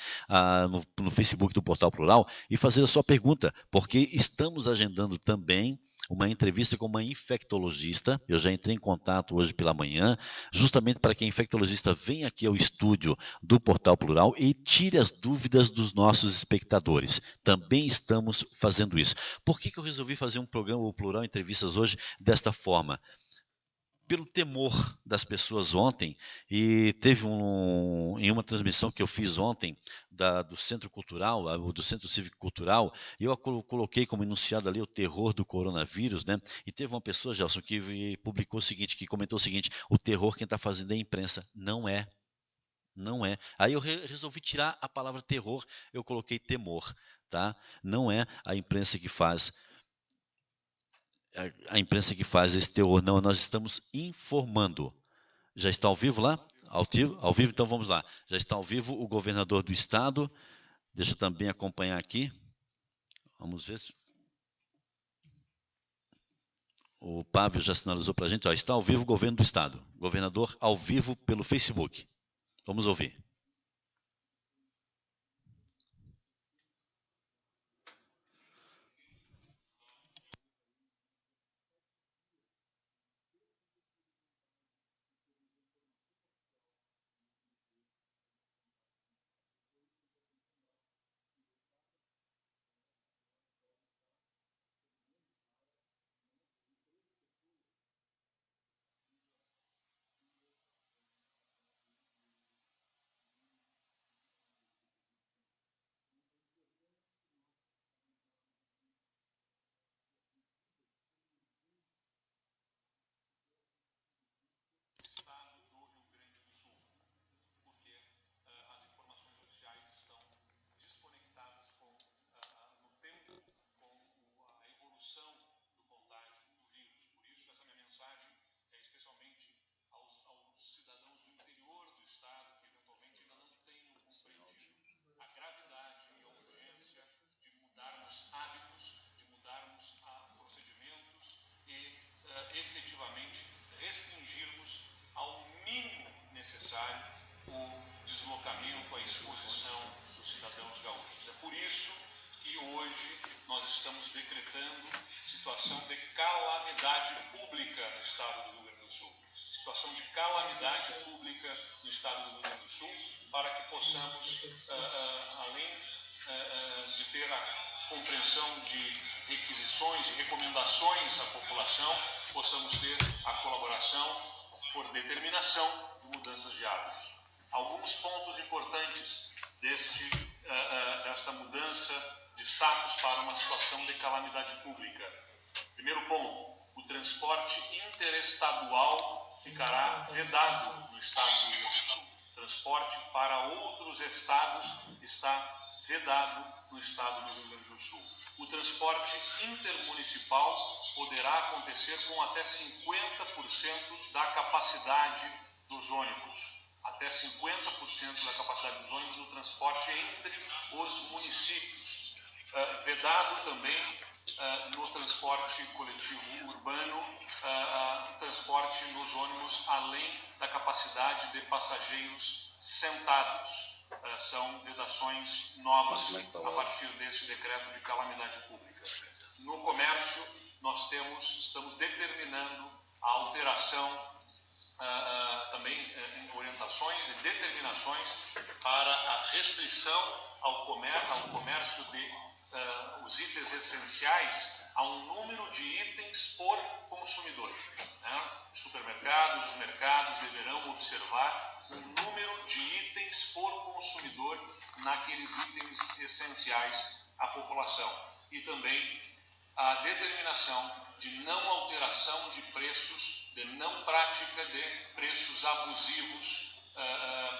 no Facebook do Portal Plural e fazer a sua pergunta, porque estamos agendando também uma entrevista com uma infectologista. Eu já entrei em contato hoje pela manhã, justamente para que a infectologista venha aqui ao estúdio do Portal Plural e tire as dúvidas dos nossos espectadores. Também estamos fazendo isso. Por que eu resolvi fazer um programa, o Plural Entrevistas, hoje desta forma? Pelo temor das pessoas ontem, e teve em uma transmissão que eu fiz ontem do Centro Cultural, do Centro Cívico Cultural, eu coloquei como enunciado ali o terror do coronavírus, né? E teve uma pessoa, Gelson, que publicou o seguinte, que comentou o seguinte: o terror quem está fazendo é a imprensa. Não é. Não é. Aí eu resolvi tirar a palavra terror, eu coloquei temor, tá? Não é a imprensa que faz. A imprensa que faz esse terror, não, nós estamos informando. Já está ao vivo lá? Ao vivo, então vamos lá. Já está ao vivo o governador do estado. Deixa eu também acompanhar aqui. Vamos ver se. O Pávio já sinalizou para a gente. Ó, está ao vivo o governo do estado. Governador ao vivo pelo Facebook. Vamos ouvir. Efetivamente restringirmos ao mínimo necessário o deslocamento, a exposição dos cidadãos gaúchos. É por isso que hoje nós estamos decretando situação de calamidade pública no estado do Rio Grande do Sul. Situação de calamidade pública no estado do Rio Grande do Sul, para que possamos, além de ter a compreensão de requisições e recomendações à população, possamos ter a colaboração por determinação de mudanças de hábitos. Alguns pontos importantes desta mudança de status para uma situação de calamidade pública. Primeiro ponto, o transporte interestadual ficará vedado no estado do Rio Grande do Sul. Transporte para outros estados está vedado no estado do Rio Grande do Sul. O transporte intermunicipal poderá acontecer com até 50% da capacidade dos ônibus. Até 50% da capacidade dos ônibus no transporte entre os municípios. Vedado também no transporte coletivo urbano, transporte nos ônibus além da capacidade de passageiros sentados. São vedações novas a partir desse decreto de calamidade pública. No comércio, nós estamos determinando a alteração, também em orientações e determinações para a restrição ao comércio de os itens essenciais a um número de itens por consumidor. Né? Supermercados, os mercados deverão observar um número de itens por consumidor naqueles itens essenciais à população. E também a determinação de não alteração de preços, de não prática de preços abusivos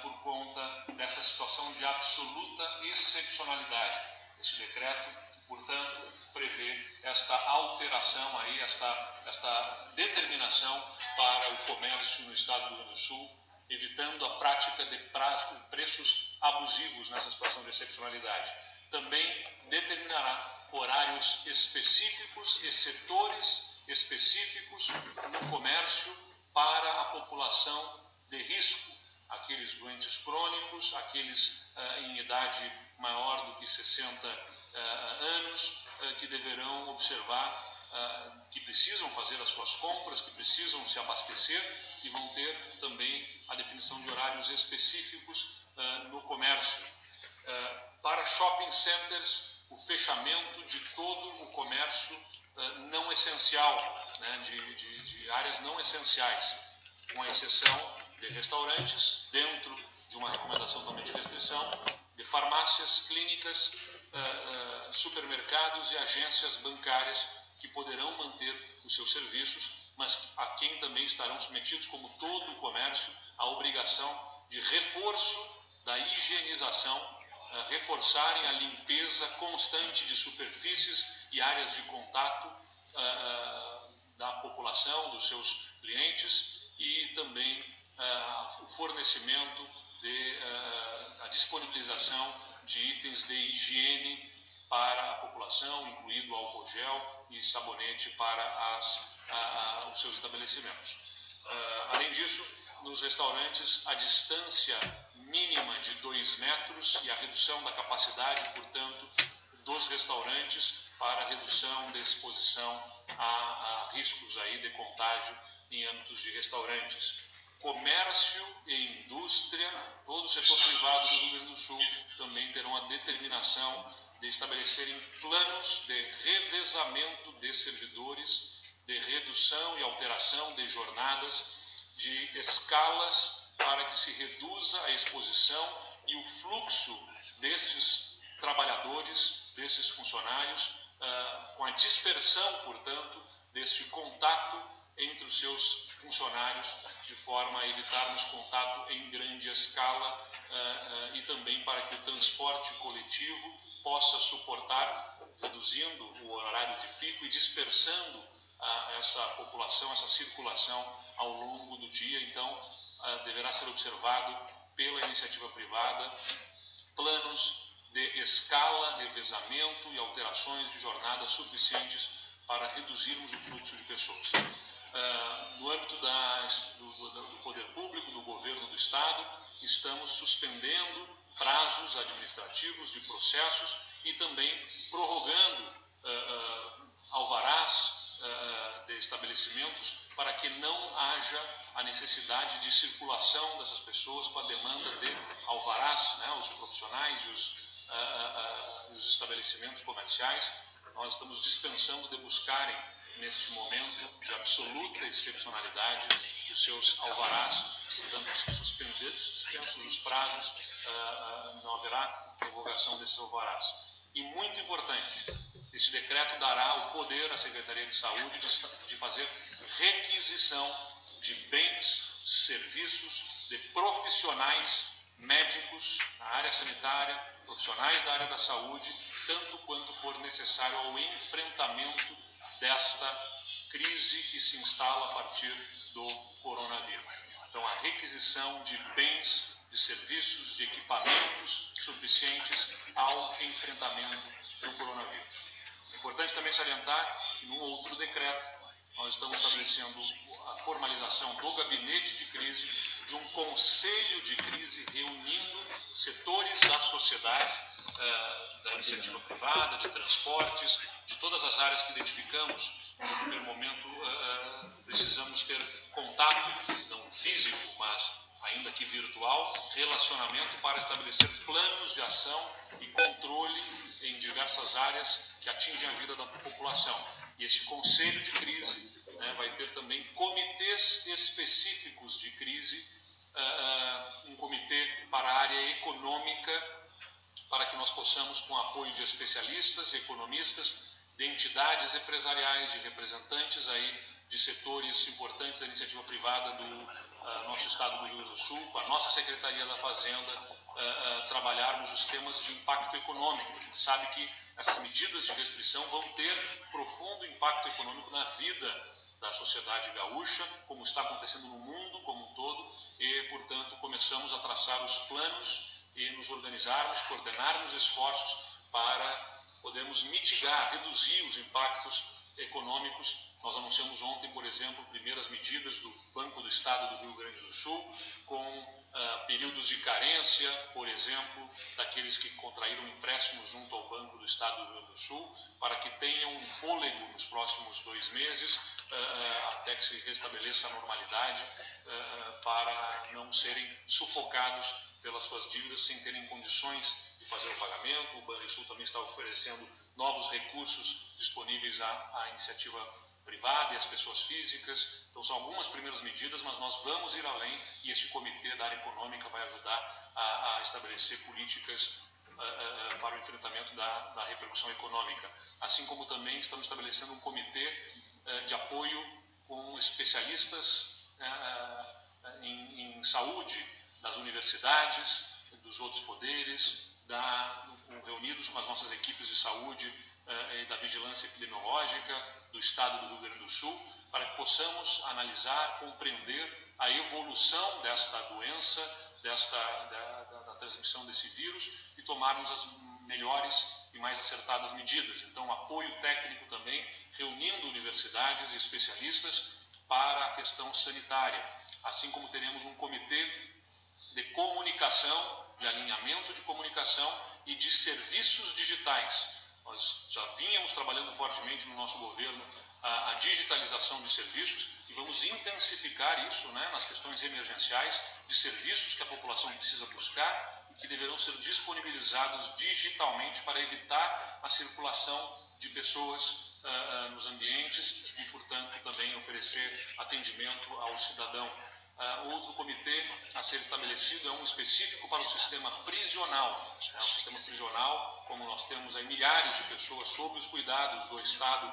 por conta dessa situação de absoluta excepcionalidade. Esse decreto, portanto, prevê esta alteração aí, esta determinação para o comércio no estado do Rio Grande do Sul, evitando a prática de preços abusivos nessa situação de excepcionalidade. Também determinará horários específicos e setores específicos no comércio para a população de risco, aqueles doentes crônicos, aqueles em idade maior do que 60 anos, que deverão observar que precisam fazer as suas compras, que precisam se abastecer, e vão ter também a definição de horários específicos no comércio. Para shopping centers, o fechamento de todo o comércio não essencial, né, de áreas não essenciais, com a exceção de restaurantes, dentro de uma recomendação também de restrição, de farmácias, clínicas, supermercados e agências bancárias que poderão manter os seus serviços, mas a quem também estarão submetidos, como todo o comércio, a obrigação de reforço da higienização, reforçarem a limpeza constante de superfícies e áreas de contato da população, dos seus clientes, e também o fornecimento, a disponibilização de itens de higiene para a população, incluído álcool gel e sabonete para os seus estabelecimentos. Além disso, nos restaurantes, a distância mínima de 2 metros e a redução da capacidade, portanto, dos restaurantes para redução de exposição a riscos aí de contágio em âmbitos de restaurantes. Comércio e indústria, todo o setor privado do Rio Grande do Sul também terão a determinação de estabelecerem planos de revezamento de servidores, de redução e alteração de jornadas, de escalas, para que se reduza a exposição e o fluxo destes trabalhadores, desses funcionários, com a dispersão, portanto, deste contato entre os seus funcionários, de forma a evitarmos contato em grande escala, e também para que o transporte coletivo possa suportar, reduzindo o horário de pico e dispersando essa população, essa circulação ao longo do dia. Então, deverá ser observado pela iniciativa privada planos de escala, revezamento e alterações de jornada suficientes para reduzirmos o fluxo de pessoas. No âmbito do poder público, do governo do Estado, estamos suspendendo prazos administrativos de processos e também prorrogando alvarás de estabelecimentos para que não haja a necessidade de circulação dessas pessoas com a demanda de alvarás, né, os profissionais e os estabelecimentos comerciais. Nós estamos dispensando de buscarem, neste momento de absoluta excepcionalidade, os seus alvarás. Portanto, suspensos os prazos, não haverá revogação desses alvarás. E muito importante, esse decreto dará o poder à Secretaria de Saúde de fazer requisição de bens, serviços, de profissionais médicos na área sanitária, profissionais da área da saúde, tanto quanto for necessário ao enfrentamento desta crise que se instala a partir do coronavírus. Então, a requisição de bens, de serviços, de equipamentos suficientes ao enfrentamento do coronavírus. É importante também salientar que, num outro decreto, nós estamos estabelecendo a formalização do gabinete de crise, de um conselho de crise reunindo setores da sociedade, da iniciativa privada, de transportes, de todas as áreas que identificamos. No primeiro momento, precisamos ter contato, não físico, mas ainda que virtual, relacionamento para estabelecer planos de ação e controle em diversas áreas que atingem a vida da população. E este conselho de crise, né, vai ter também comitês específicos de crise, um comitê para a área econômica, para que nós possamos, com apoio de especialistas, economistas, de entidades empresariais, de representantes aí de setores importantes da iniciativa privada do nosso estado do Rio Grande do Sul, com a nossa Secretaria da Fazenda, trabalharmos os temas de impacto econômico. A gente sabe que essas medidas de restrição vão ter profundo impacto econômico na vida da sociedade gaúcha, como está acontecendo no mundo como um todo, e, portanto, começamos a traçar os planos e nos organizarmos, coordenarmos esforços para podermos mitigar, reduzir os impactos econômicos Nós anunciamos ontem, por exemplo, primeiras medidas do Banco do Estado do Rio Grande do Sul, com períodos de carência, por exemplo, daqueles que contraíram empréstimos junto ao Banco do Estado do Rio Grande do Sul, para que tenham um fôlego nos próximos 2 meses, até que se restabeleça a normalidade, para não serem sufocados pelas suas dívidas sem terem condições de fazer o pagamento. O Banrisul também está oferecendo novos recursos disponíveis à iniciativa privada e às pessoas físicas. Então são algumas primeiras medidas, mas nós vamos ir além e esse comitê da área econômica vai ajudar a estabelecer políticas para o enfrentamento da repercussão econômica. Assim como também estamos estabelecendo um comitê de apoio com especialistas em saúde das universidades, dos outros poderes, reunidos com as nossas equipes de saúde e da vigilância epidemiológica do Estado do Rio Grande do Sul, para que possamos analisar, compreender a evolução desta doença, da transmissão desse vírus e tomarmos as melhores e mais acertadas medidas. Então, apoio técnico também, reunindo universidades e especialistas para a questão sanitária, assim como teremos um comitê de comunicação, de alinhamento de comunicação e de serviços digitais. Nós já vínhamos trabalhando fortemente no nosso governo a digitalização de serviços e vamos intensificar isso, né, nas questões emergenciais de serviços que a população precisa buscar e que deverão ser disponibilizados digitalmente para evitar a circulação de pessoas nos ambientes e, portanto, também oferecer atendimento ao cidadão. Outro comitê a ser estabelecido é um específico para o sistema prisional. O sistema prisional, como nós temos aí milhares de pessoas sob os cuidados do Estado,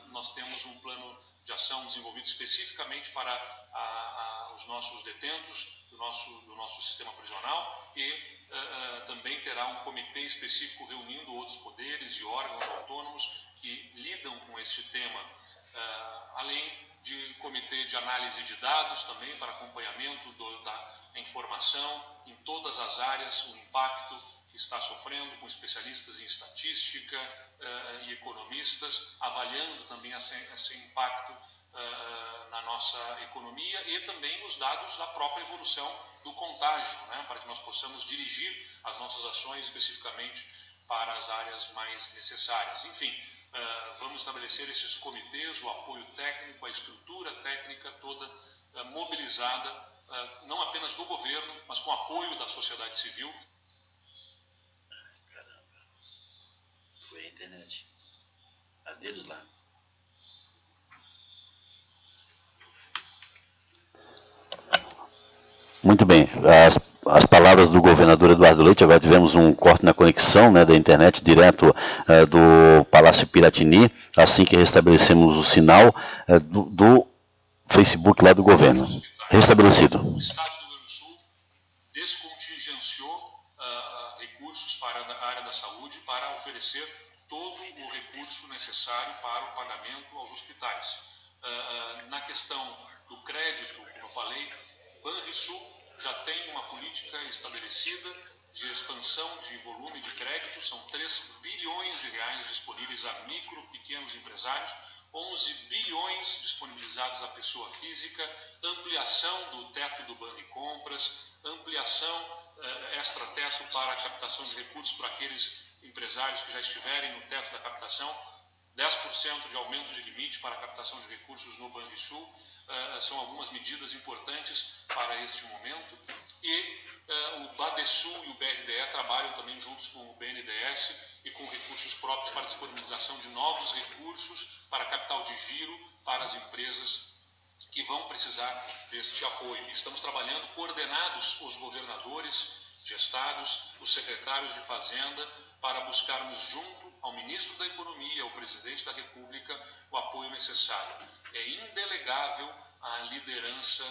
nós temos um plano de ação desenvolvido especificamente para os nossos detentos do nosso sistema prisional e também terá um comitê específico reunindo outros poderes e órgãos autônomos que lidam com este tema, além de comitê de análise de dados também para acompanhamento da informação em todas as áreas, o impacto que está sofrendo, com especialistas em estatística e economistas, avaliando também esse impacto na nossa economia e também os dados da própria evolução do contágio, né, para que nós possamos dirigir as nossas ações especificamente para as áreas mais necessárias. Enfim, vamos estabelecer esses comitês, o apoio técnico, a estrutura técnica toda mobilizada, não apenas do governo, mas com apoio da sociedade civil. Caramba, foi a internet. Adeus lá. Muito bem, as palavras do governador Eduardo Leite. Agora tivemos um corte na conexão, né, da internet direto do Palácio Piratini, assim que restabelecemos o sinal do Facebook lá do governo. Restabelecido. O Estado do Rio Grande do Sul descontingenciou recursos para a área da saúde para oferecer todo o recurso necessário para o pagamento aos hospitais. Na questão do crédito, como eu falei, Banrisul já tem uma política estabelecida de expansão de volume de crédito, são 3 bilhões de reais disponíveis a micro, pequenos empresários, 11 bilhões disponibilizados à pessoa física, ampliação do teto do Banricompras, ampliação extra-teto para a captação de recursos para aqueles empresários que já estiverem no teto da captação, 10% de aumento de limite para a captação de recursos no Banrisul, são algumas medidas importantes para este momento. E o Badesul e o BRDE trabalham também juntos com o BNDES e com recursos próprios para disponibilização de novos recursos para capital de giro para as empresas que vão precisar deste apoio. Estamos trabalhando coordenados os governadores de estados, os secretários de Fazenda, para buscarmos junto ao ministro da Economia, ao presidente da República, o apoio necessário. É indelegável a liderança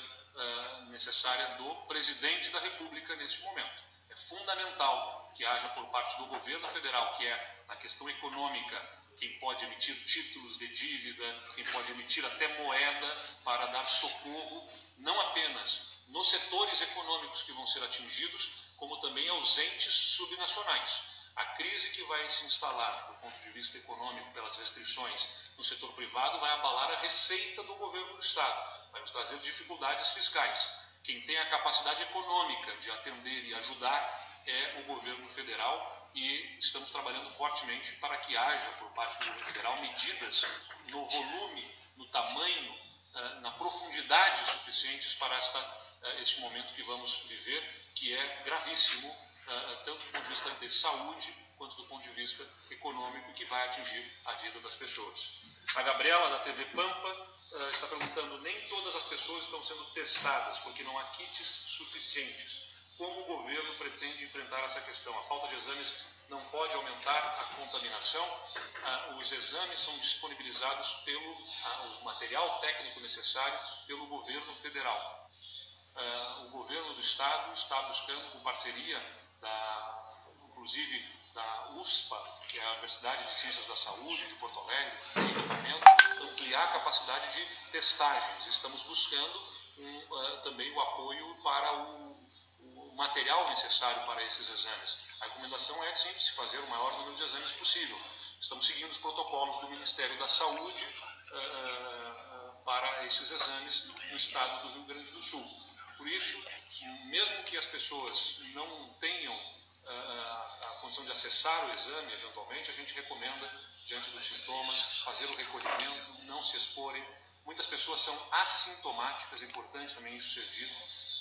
necessária do presidente da República neste momento. É fundamental que haja por parte do governo federal, que é na questão econômica, quem pode emitir títulos de dívida, quem pode emitir até moeda para dar socorro, não apenas nos setores econômicos que vão ser atingidos, como também aos entes subnacionais. A crise que vai se instalar, do ponto de vista econômico, pelas restrições no setor privado, vai abalar a receita do governo do Estado, vai nos trazer dificuldades fiscais. Quem tem a capacidade econômica de atender e ajudar é o governo federal, e estamos trabalhando fortemente para que haja, por parte do governo federal, medidas no volume, no tamanho, na profundidade suficientes para este momento que vamos viver, que é gravíssimo, tanto do ponto de vista de saúde quanto do ponto de vista econômico, que vai atingir a vida das pessoas. A Gabriela, da TV Pampa, está perguntando: nem todas as pessoas estão sendo testadas porque não há kits suficientes. Como o governo pretende enfrentar essa questão? A falta de exames não pode aumentar a contaminação? Os exames são disponibilizados pelo o material técnico necessário pelo governo federal. O governo do Estado está buscando, com parceria, inclusive da USPA, que é a Universidade de Ciências da Saúde de Porto Alegre, que tem equipamento, ampliar a capacidade de testagens. Estamos buscando também o apoio para o material necessário para esses exames. A recomendação é, sim, se fazer o maior número de exames possível. Estamos seguindo os protocolos do Ministério da Saúde para esses exames no estado do Rio Grande do Sul. Por isso, mesmo que as pessoas não tenham a condição de acessar o exame, eventualmente, a gente recomenda, diante dos sintomas, fazer o recolhimento, não se exporem. Muitas pessoas são assintomáticas, é importante também isso ser dito.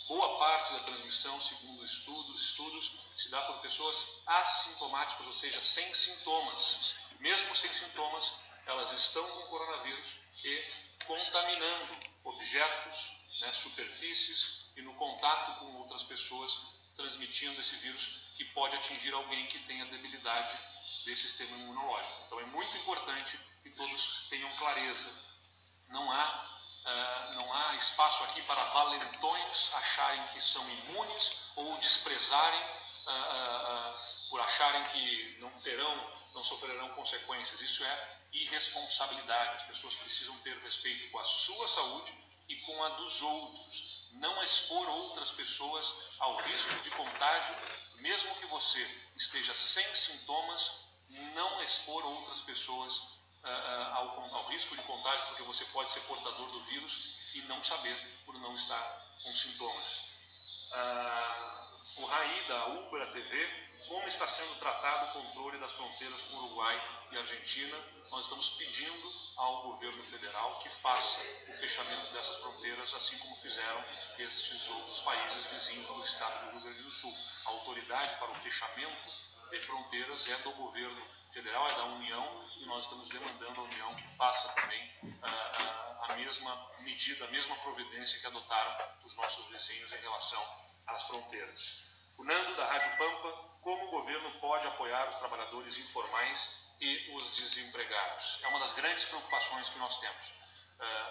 Boa parte da transmissão, segundo estudos, se dá por pessoas assintomáticas, ou seja, sem sintomas. Mesmo sem sintomas, elas estão com o coronavírus e contaminando objetos, superfícies, e no contato com outras pessoas, transmitindo esse vírus que pode atingir alguém que tenha debilidade desse sistema imunológico. Então é muito importante que todos tenham clareza. Não há espaço aqui para valentões acharem que são imunes ou desprezarem por acharem que não sofrerão consequências. Isso é irresponsabilidade. As pessoas precisam ter respeito com a sua saúde e com a dos outros. Não expor outras pessoas ao risco de contágio, mesmo que você esteja sem sintomas, não expor outras pessoas ao risco de contágio, porque você pode ser portador do vírus e não saber por não estar com sintomas. O Raí, da Ubra TV: como está sendo tratado o controle das fronteiras com Uruguai e Argentina? Nós estamos pedindo ao governo federal que faça o fechamento dessas fronteiras, assim como fizeram estes outros países vizinhos do estado do Rio Grande do Sul. A autoridade para o fechamento de fronteiras é do governo federal, é da União, e nós estamos demandando à União que faça também a mesma medida, a mesma providência que adotaram os nossos vizinhos em relação às fronteiras. O Nando, da Rádio Pampa: como o governo pode apoiar os trabalhadores informais e os desempregados? É uma das grandes preocupações que nós temos.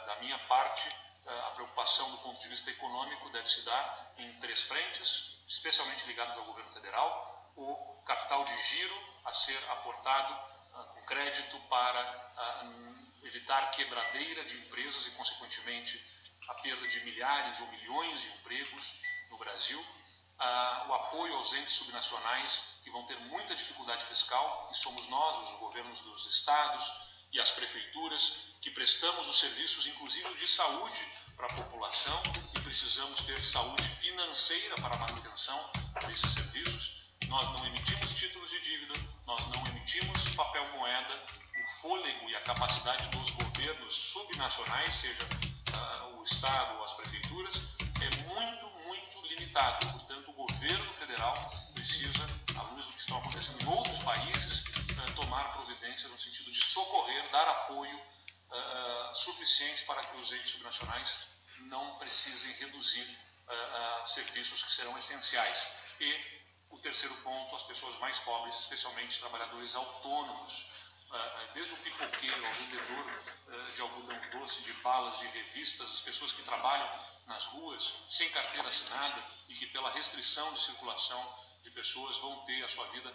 Da minha parte, a preocupação do ponto de vista econômico deve se dar em 3 frentes, especialmente ligadas ao governo federal: o capital de giro a ser aportado com crédito para evitar quebradeira de empresas e, consequentemente, a perda de milhares ou milhões de empregos no Brasil. O apoio aos entes subnacionais, que vão ter muita dificuldade fiscal, e somos nós, os governos dos estados e as prefeituras, que prestamos os serviços, inclusive de saúde, para a população, e precisamos ter saúde financeira para a manutenção desses serviços. Nós não emitimos títulos de dívida, nós não emitimos papel moeda. O fôlego e a capacidade dos governos subnacionais, seja o Estado ou as prefeituras, é muito, muito limitado. Portanto, o governo federal precisa, à luz do que está acontecendo em outros países, tomar providências no sentido de socorrer, dar apoio suficiente para que os entes subnacionais não precisem reduzir serviços que serão essenciais. E o terceiro ponto: as pessoas mais pobres, especialmente trabalhadores autônomos, desde o pipoqueiro ao vendedor de algodão doce, de balas, de revistas, as pessoas que trabalham nas ruas sem carteira assinada e que, pela restrição de circulação de pessoas, vão ter a sua vida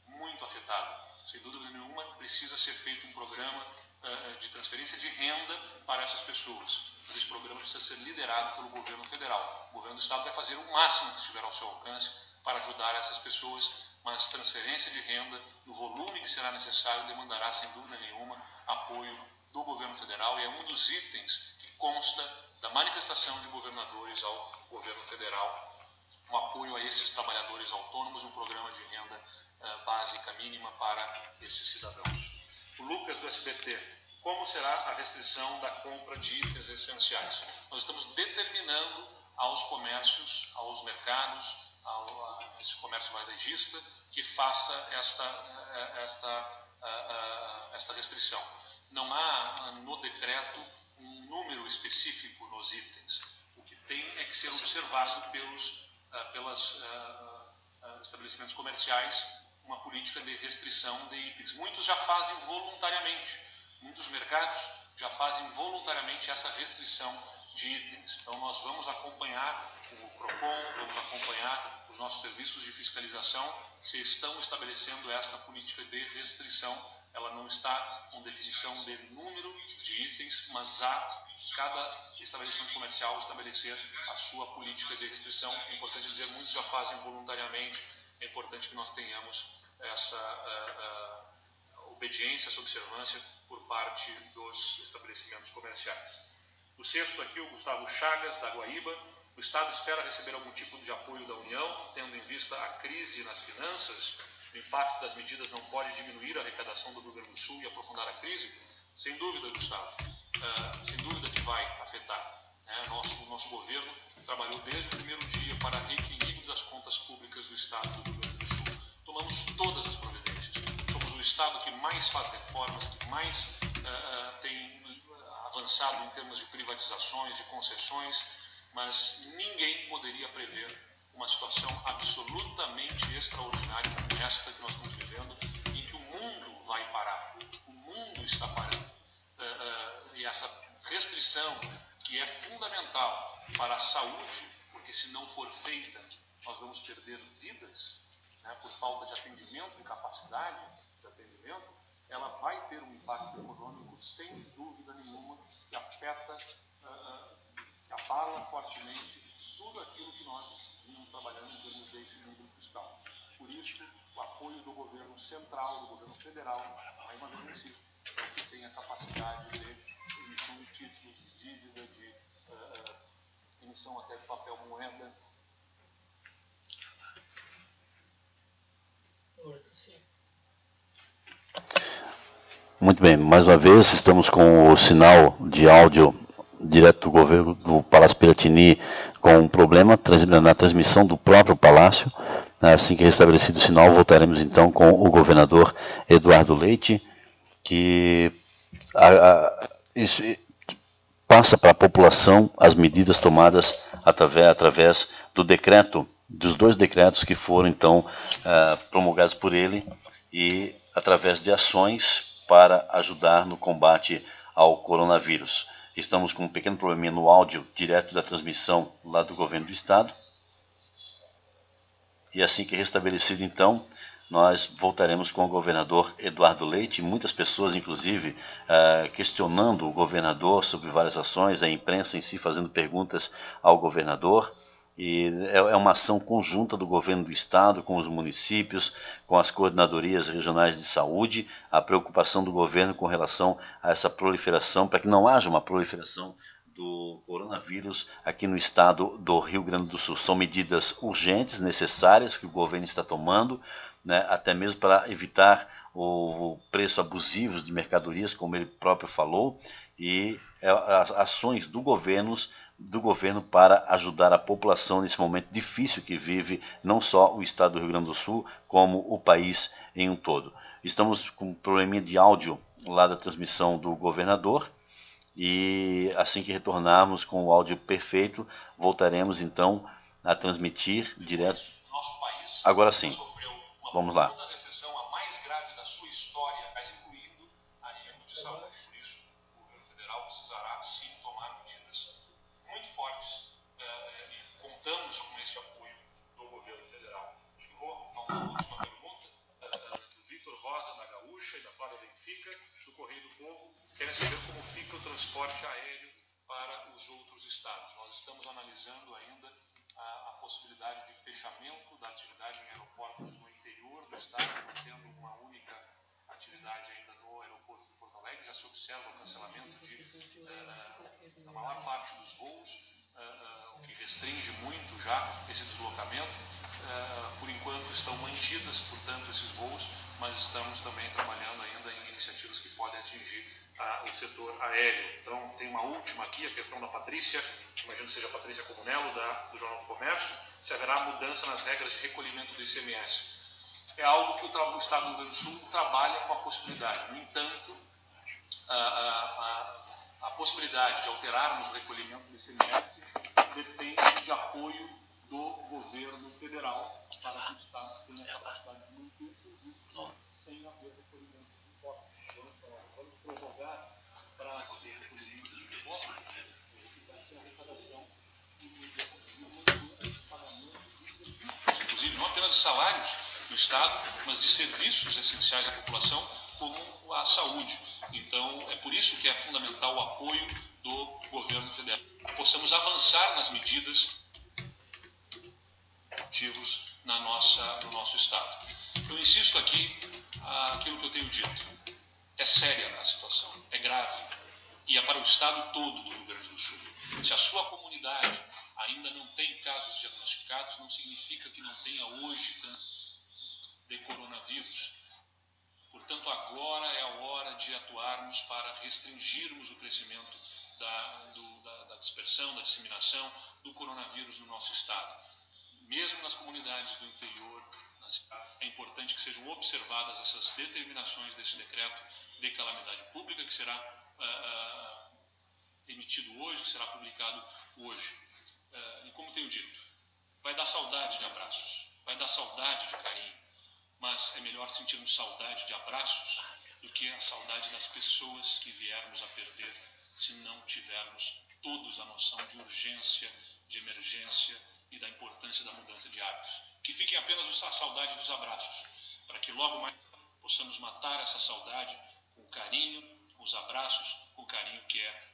muito afetada. Sem dúvida nenhuma, precisa ser feito um programa de transferência de renda para essas pessoas. Mas esse programa precisa ser liderado pelo governo federal. O governo do Estado vai fazer o máximo que estiver ao seu alcance para ajudar essas pessoas mas transferência de renda, no volume que será necessário, demandará, sem dúvida nenhuma, apoio do governo federal, e é um dos itens que consta da manifestação de governadores ao governo federal, um apoio a esses trabalhadores autônomos, um programa de renda básica mínima para esses cidadãos. O Lucas, do SBT: como será a restrição da compra de itens essenciais? Nós estamos determinando aos comércios, aos mercados, a esse comércio varejista, que faça esta restrição. Não há no decreto um número específico nos itens. O que tem é que ser observado pelos estabelecimentos comerciais uma política de restrição de itens. Muitos já fazem voluntariamente, muitos mercados já fazem voluntariamente essa restrição de itens. Então nós vamos acompanhar o PROCON, vamos acompanhar os nossos serviços de fiscalização se estão estabelecendo esta política de restrição. Ela não está com definição de número de itens, mas há cada estabelecimento comercial estabelecer a sua política de restrição. É importante dizer, muitos já fazem voluntariamente, é importante que nós tenhamos essa obediência, essa observância por parte dos estabelecimentos comerciais. O sexto aqui, o Gustavo Chagas, da Guaíba: o Estado espera receber algum tipo de apoio da União, tendo em vista a crise nas finanças? O impacto das medidas não pode diminuir a arrecadação do Rio Grande do Sul e aprofundar a crise? Sem dúvida, Gustavo, sem dúvida que vai afetar. Nosso governo trabalhou desde o primeiro dia para reequilíbrio das contas públicas do Estado do Rio Grande do Sul. Tomamos todas as providências. Somos o Estado que mais faz reformas, que mais tem avançado em termos de privatizações, de concessões, mas ninguém poderia prever uma situação absolutamente extraordinária como esta que nós estamos vivendo, em que o mundo vai parar. O mundo está parando. E essa restrição, que é fundamental para a saúde, porque se não for feita, nós vamos perder vidas, por falta de atendimento, incapacidade de atendimento, ela vai ter um impacto econômico, sem dúvida nenhuma, que afeta, que abala fortemente tudo aquilo que nós vimos trabalhando em termos de equilíbrio fiscal. Por isso, o apoio do governo central, do governo federal, mais uma vez insisto, é que tem a capacidade de emissão de títulos, de dívida, de emissão até de papel moeda. Muito bem, mais uma vez estamos com o sinal de áudio direto do governo do Palácio Piratini com um problema na transmissão do próprio Palácio. Assim que restabelecido o sinal, voltaremos então com o governador Eduardo Leite, que isso passa para a população as medidas tomadas através do decreto, dos 2 decretos que foram então promulgados por ele, e através de ações para ajudar no combate ao coronavírus. Estamos com um pequeno probleminha no áudio direto da transmissão lá do governo do estado. E assim que restabelecido, então, nós voltaremos com o governador Eduardo Leite. Muitas pessoas, inclusive, questionando o governador sobre várias ações, a imprensa em si fazendo perguntas ao governador. E é uma ação conjunta do governo do estado, com os municípios, com as coordenadorias regionais de saúde, a preocupação do governo com relação a essa proliferação, para que não haja uma proliferação do coronavírus aqui no estado do Rio Grande do Sul. São medidas urgentes, necessárias, que o governo está tomando, até mesmo para evitar o preço abusivo de mercadorias, como ele próprio falou, e ações do governo para ajudar a população nesse momento difícil que vive não só o estado do Rio Grande do Sul, como o país em um todo. Estamos com um probleminha de áudio lá da transmissão do governador, e assim que retornarmos com o áudio perfeito, voltaremos então a transmitir direto. Nosso país agora sim, vamos lá. A recessão a mais grave da sua história, mas incluindo a nível de saúde. Por isso, o governo federal precisará sim tomar medidas muito fortes e contamos com esse apoio do governo federal. Acho que vou a uma última pergunta do Vitor Rosa, da Gaúcha, e da Flávia Benfica, do Correio do Povo. Querem saber como fica o transporte aéreo para os outros estados. Nós estamos analisando ainda a possibilidade possibilidade de fechamento da atividade em aeroportos no interior do estado, mantendo uma única atividade ainda no aeroporto de Porto Alegre. Já se observa o cancelamento da maior parte dos voos, o que restringe muito já esse deslocamento. Por enquanto estão mantidas, portanto, esses voos, mas estamos também trabalhando ainda em iniciativas que podem atingir o setor aéreo. Então, tem uma última aqui, a questão da Patrícia, imagino que seja a Patrícia Comunello, do Jornal do Comércio, se haverá mudança nas regras de recolhimento do ICMS. É algo que o Estado do Rio Grande do Sul trabalha com a possibilidade. No entanto, a possibilidade de alterarmos o recolhimento do ICMS depende de apoio do governo federal para que o Estado tenha a capacidade de manter o serviço sem haver recolhimento de impostos. Vamos prorrogar para poder recolhimento de impostos, a arrecadação e pagamento inclusive não apenas de salários do Estado, mas de serviços essenciais à população, como a saúde. Então, é por isso que é fundamental o apoio do governo federal. Possamos avançar nas medidas ativos no nosso Estado. Eu insisto aqui aquilo que eu tenho dito. É séria a situação, é grave, e é para o Estado todo do Rio Grande do Sul. Se a sua comunidade ainda não tem casos diagnosticados, não significa que não tenha hoje tanto de coronavírus. Portanto, agora é a hora de atuarmos para restringirmos o crescimento da dispersão, da disseminação do coronavírus no nosso Estado. Mesmo nas comunidades do interior, é importante que sejam observadas essas determinações desse decreto de calamidade pública, que será emitido hoje, que será publicado hoje. E como tenho dito, vai dar saudade de abraços, vai dar saudade de carinho, mas é melhor sentirmos saudade de abraços do que a saudade das pessoas que viermos a perder se não tivermos todos a noção de urgência, de emergência e da importância da mudança de hábitos. Que fiquem apenas a saudade dos abraços, para que logo mais possamos matar essa saudade com carinho, com os abraços, com o carinho que é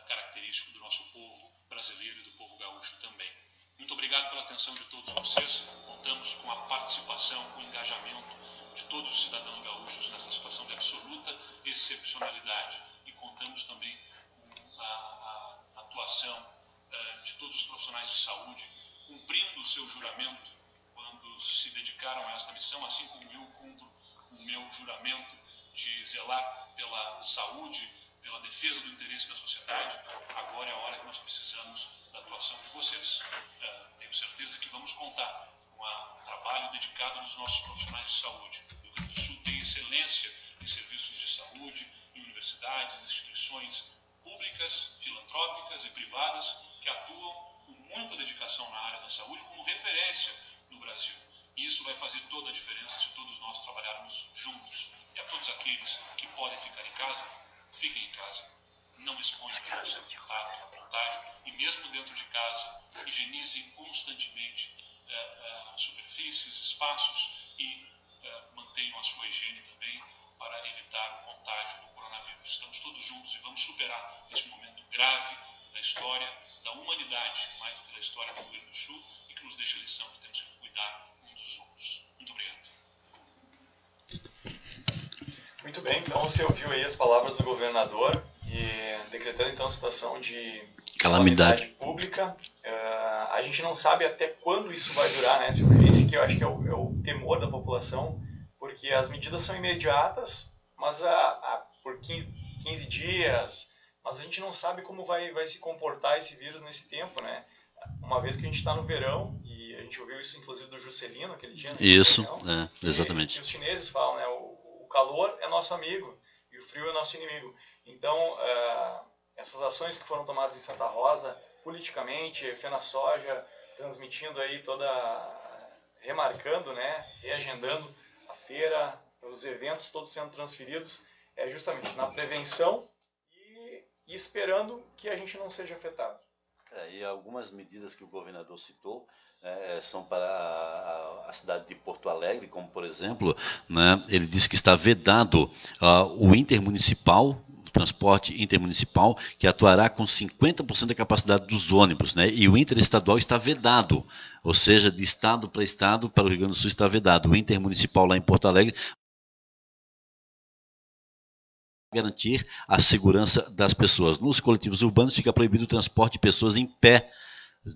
característico do nosso povo brasileiro e do povo gaúcho também. Muito obrigado pela atenção de todos vocês. Contamos com a participação, com o engajamento de todos os cidadãos gaúchos nessa situação de absoluta excepcionalidade. E contamos também com a atuação de todos os profissionais de saúde, cumprindo o seu juramento quando se dedicaram a esta missão, assim como eu cumpro o meu juramento de zelar pela saúde, pela defesa do interesse da sociedade. Agora é a hora que nós precisamos da atuação de vocês. Tenho certeza que vamos contar com o trabalho dedicado dos nossos profissionais de saúde. O Rio Grande do Sul tem excelência em serviços de saúde, em universidades, instituições públicas, filantrópicas e privadas que atuam com muita dedicação na área da saúde como referência no Brasil. E isso vai fazer toda a diferença se todos nós trabalharmos juntos. E a todos aqueles que podem ficar em casa, fiquem em casa. Não exponham o seu contato, a vontade. E mesmo dentro de casa, higienizem constantemente superfícies, espaços e mantenham a sua higiene também para evitar o contágio do coronavírus. Estamos todos juntos e vamos superar esse momento grave da história da humanidade, mais do que da história do Rio Grande do Sul, e que nos deixa a lição que temos que cuidar uns dos outros. Muito obrigado. Muito bem, então você ouviu aí as palavras do governador e decretando então a situação de calamidade pública. A gente não sabe até quando isso vai durar, né, Silvio? Esse que eu acho que é o temor da população, porque as medidas são imediatas, mas por 15 dias, mas a gente não sabe como vai se comportar esse vírus nesse tempo, né? Uma vez que a gente está no verão, e a gente ouviu isso inclusive do Juscelino, aquele dia, né? Isso, exatamente. Que os chineses falam, né? O calor é nosso amigo e o frio é nosso inimigo. Então, essas ações que foram tomadas em Santa Rosa, politicamente, FenaSoja, transmitindo aí remarcando, né? Reagendando a feira, os eventos todos sendo transferidos, justamente na prevenção e esperando que a gente não seja afetado. E algumas medidas que o governador citou são para a cidade de Porto Alegre, como por exemplo, né, ele disse que está vedado o intermunicipal, transporte intermunicipal, que atuará com 50% da capacidade dos ônibus, né? E o interestadual está vedado, ou seja, de estado, para o Rio Grande do Sul está vedado. O intermunicipal lá em Porto Alegre garantir a segurança das pessoas. Nos coletivos urbanos fica proibido o transporte de pessoas em pé,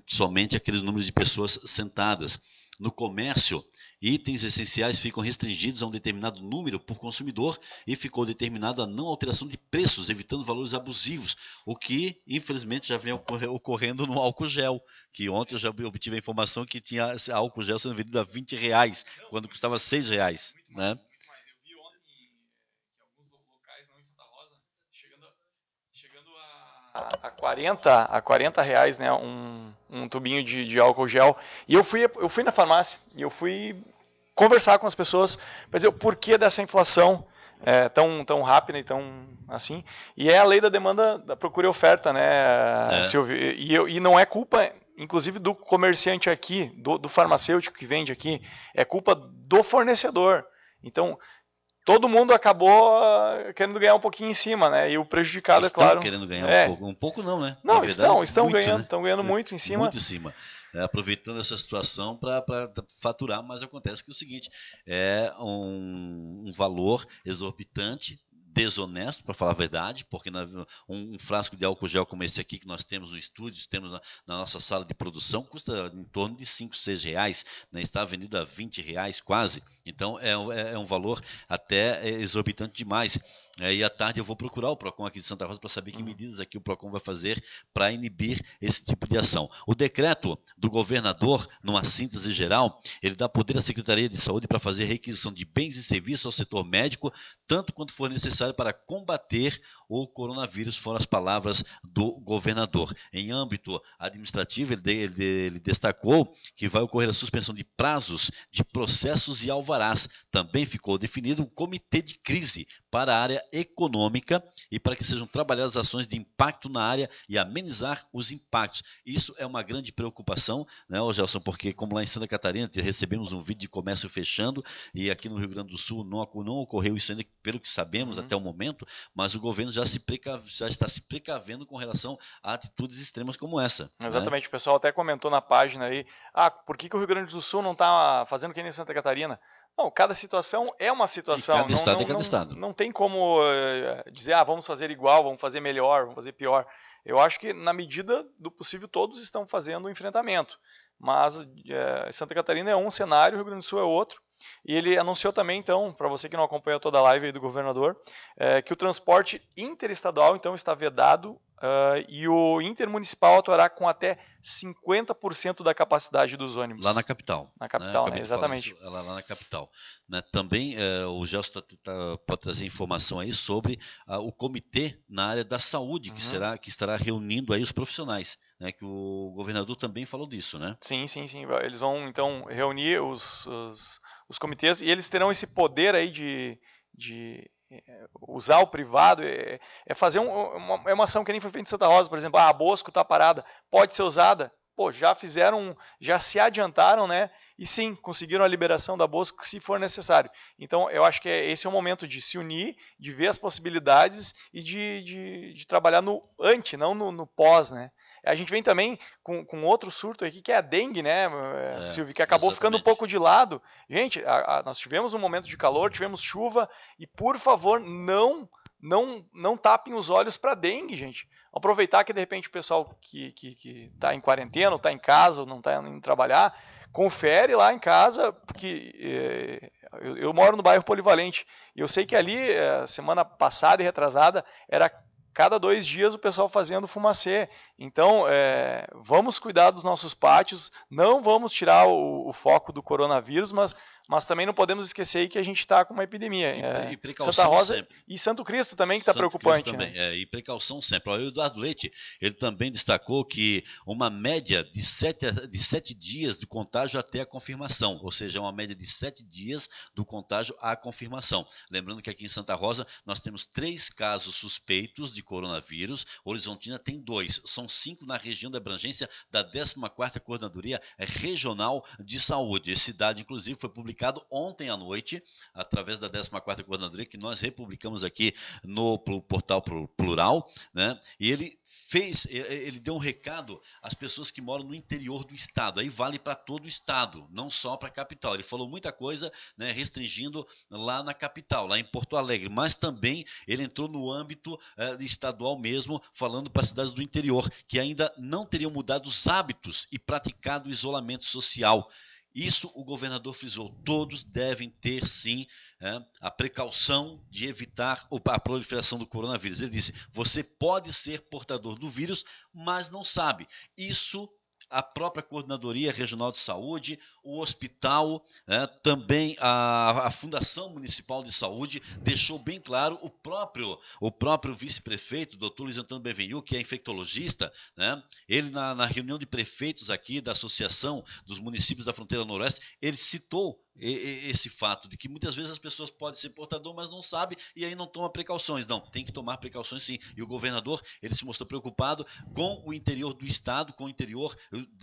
somente aqueles números de pessoas sentadas. No comércio, itens essenciais ficam restringidos a um determinado número por consumidor e ficou determinado a não alteração de preços, evitando valores abusivos, o que, infelizmente, já vem ocorrendo no álcool gel, que ontem eu já obtive a informação que tinha álcool gel sendo vendido a R$20, quando custava R$6, né? A 40 reais, né, um tubinho de álcool gel. E eu fui na farmácia e eu fui conversar com as pessoas para dizer o porquê dessa inflação tão rápida e tão assim. E é a lei da demanda, da procura e oferta, né, Silvio? E não é culpa, inclusive, do comerciante aqui, do farmacêutico que vende aqui, é culpa do fornecedor. Então, todo mundo acabou querendo ganhar um pouquinho em cima, né? E o prejudicado, é claro. Estão querendo ganhar um pouco. Um pouco não, né? Não, verdade, estão muito, ganhando, né? estão ganhando muito em cima. Muito em cima. Aproveitando essa situação para faturar, mas acontece que é o seguinte, é um valor exorbitante, desonesto, para falar a verdade, porque um frasco de álcool gel como esse aqui que nós temos no estúdio, temos na nossa sala de produção, custa em torno de R$5, R$6, né? Está vendido a R$20 quase, então é um valor até exorbitante demais. E à tarde eu vou procurar o PROCON aqui de Santa Rosa para saber que medidas aqui o PROCON vai fazer para inibir esse tipo de ação. O decreto do governador, numa síntese geral, ele dá poder à Secretaria de Saúde para fazer requisição de bens e serviços ao setor médico, tanto quanto for necessário para combater o coronavírus, foram as palavras do governador. Em âmbito administrativo, ele destacou que vai ocorrer a suspensão de prazos de processos e alvarás. Também ficou definido um comitê de crise para a área econômica e para que sejam trabalhadas ações de impacto na área e amenizar os impactos. Isso é uma grande preocupação, né, Gelson, porque como lá em Santa Catarina recebemos um vídeo de comércio fechando e aqui no Rio Grande do Sul não ocorreu isso ainda, pelo que sabemos até o momento, mas o governo já está se precavendo com relação a atitudes extremas como essa. Exatamente, né? O pessoal até comentou na página aí, por que o Rio Grande do Sul não está fazendo que nem Santa Catarina? Não, cada situação é uma situação. Cada estado é cada estado. Não tem como dizer, vamos fazer igual, vamos fazer melhor, vamos fazer pior. Eu acho que, na medida do possível, todos estão fazendo o enfrentamento. Mas Santa Catarina é um cenário, o Rio Grande do Sul é outro. E ele anunciou também, então, para você que não acompanha toda a live aí do governador, que o transporte interestadual, então, está vedado e o intermunicipal atuará com até 50% da capacidade dos ônibus. Lá na capital. Na capital, né? Exatamente. Isso, lá na capital. Né? Também o Gelson pode trazer informação aí sobre o comitê na área da saúde, que estará reunindo aí os profissionais. Né, que o governador também falou disso, né? Sim. Eles vão, então, reunir os comitês e eles terão esse poder aí de usar o privado, fazer uma ação que nem foi feita em Santa Rosa, por exemplo, a Bosco está parada, pode ser usada. Já se adiantaram, né? E sim, conseguiram a liberação da Bosco se for necessário. Então, eu acho que esse é o momento de se unir, de ver as possibilidades e de trabalhar no ante, não no pós, né? A gente vem também com outro surto aqui, que é a dengue, né, Silvio, que acabou ficando um pouco de lado. Gente, nós tivemos um momento de calor, tivemos chuva, e por favor, não tapem os olhos para dengue, gente. Aproveitar que, de repente, o pessoal que está em quarentena, ou está em casa, ou não está indo trabalhar, confere lá em casa, porque eu moro no bairro Polivalente, e eu sei que ali, semana passada e retrasada, era cada 2 dias o pessoal fazendo fumacê. Então, vamos cuidar dos nossos pátios, não vamos tirar o foco do coronavírus, mas também não podemos esquecer aí que a gente está com uma epidemia. E precaução Santa Rosa sempre. E Santo Cristo também, que está preocupante. Também, né? E precaução sempre. O Eduardo Leite, ele também destacou que uma média de 7 dias de contágio até a confirmação, ou seja, uma média de 7 dias do contágio à confirmação. Lembrando que aqui em Santa Rosa nós temos 3 casos suspeitos de coronavírus, Horizontina tem 2, são 5 na região da abrangência da 14ª Coordenadoria Regional de Saúde. Esse dado, inclusive, foi publicado ontem à noite, através da 14ª Coordenadoria, que nós republicamos aqui no portal Plural, né? E ele deu um recado às pessoas que moram no interior do estado, aí vale para todo o estado, não só para a capital. Ele falou muita coisa, né, restringindo lá na capital, lá em Porto Alegre, mas também ele entrou no âmbito estadual mesmo, falando para as cidades do interior, que ainda não teriam mudado os hábitos e praticado o isolamento social. Isso o governador frisou, todos devem ter sim a precaução de evitar a proliferação do coronavírus. Ele disse, você pode ser portador do vírus, mas não sabe. Isso a própria Coordenadoria Regional de Saúde, o hospital, também a Fundação Municipal de Saúde deixou bem claro, o próprio vice-prefeito, doutor Luiz Antônio Benvenu, que é infectologista, né, ele na reunião de prefeitos aqui da Associação dos Municípios da Fronteira Noroeste, ele citou esse fato de que muitas vezes as pessoas podem ser portador, mas não sabem e aí não toma precauções. Não, tem que tomar precauções sim. E o governador, ele se mostrou preocupado com o interior do estado, com o interior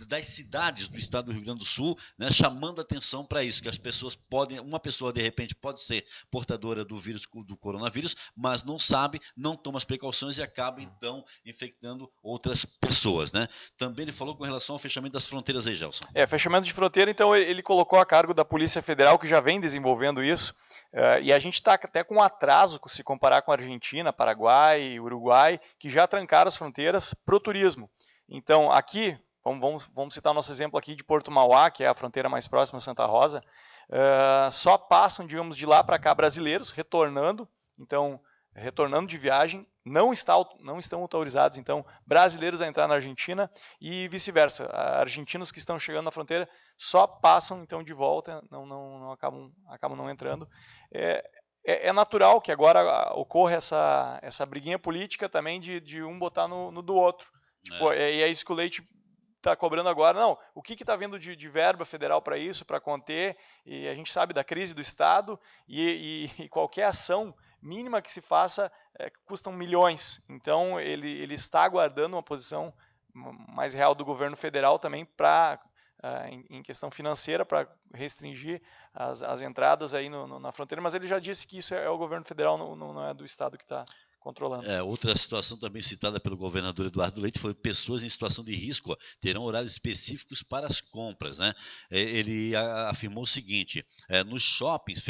das cidades do estado do Rio Grande do Sul, né, chamando atenção para isso, que as pessoas podem, uma pessoa de repente pode ser portadora do vírus, do coronavírus, mas não sabe, não toma as precauções e acaba então infectando outras pessoas, né? Também ele falou com relação ao fechamento das fronteiras aí, Gelson. Fechamento de fronteira, então ele colocou a cargo da Polícia Federal, que já vem desenvolvendo isso, e a gente está até com atraso se comparar com a Argentina, Paraguai, Uruguai, que já trancaram as fronteiras para o turismo. Então, aqui, vamos citar o nosso exemplo aqui de Porto Mauá, que é a fronteira mais próxima a Santa Rosa, só passam, digamos, de lá para cá brasileiros, retornando de viagem, não estão autorizados, então, brasileiros a entrar na Argentina e vice-versa. Argentinos que estão chegando na fronteira só passam, então, de volta, não acabam não entrando. É natural que agora ocorra essa briguinha política também de um botar no do outro. Tipo, e é isso que o Leite está cobrando agora. Não, o que está vindo de verba federal para isso, para conter, e a gente sabe da crise do Estado, e qualquer ação mínima que se faça custam milhões. Então, ele está aguardando uma posição mais real do governo federal também para, em questão financeira, para restringir as entradas aí na fronteira, mas ele já disse que isso é o governo federal, não é do Estado que está controlando. Outra situação também citada pelo governador Eduardo Leite foi pessoas em situação de risco terão horários específicos para as compras, né? Ele afirmou o seguinte, nos shoppings,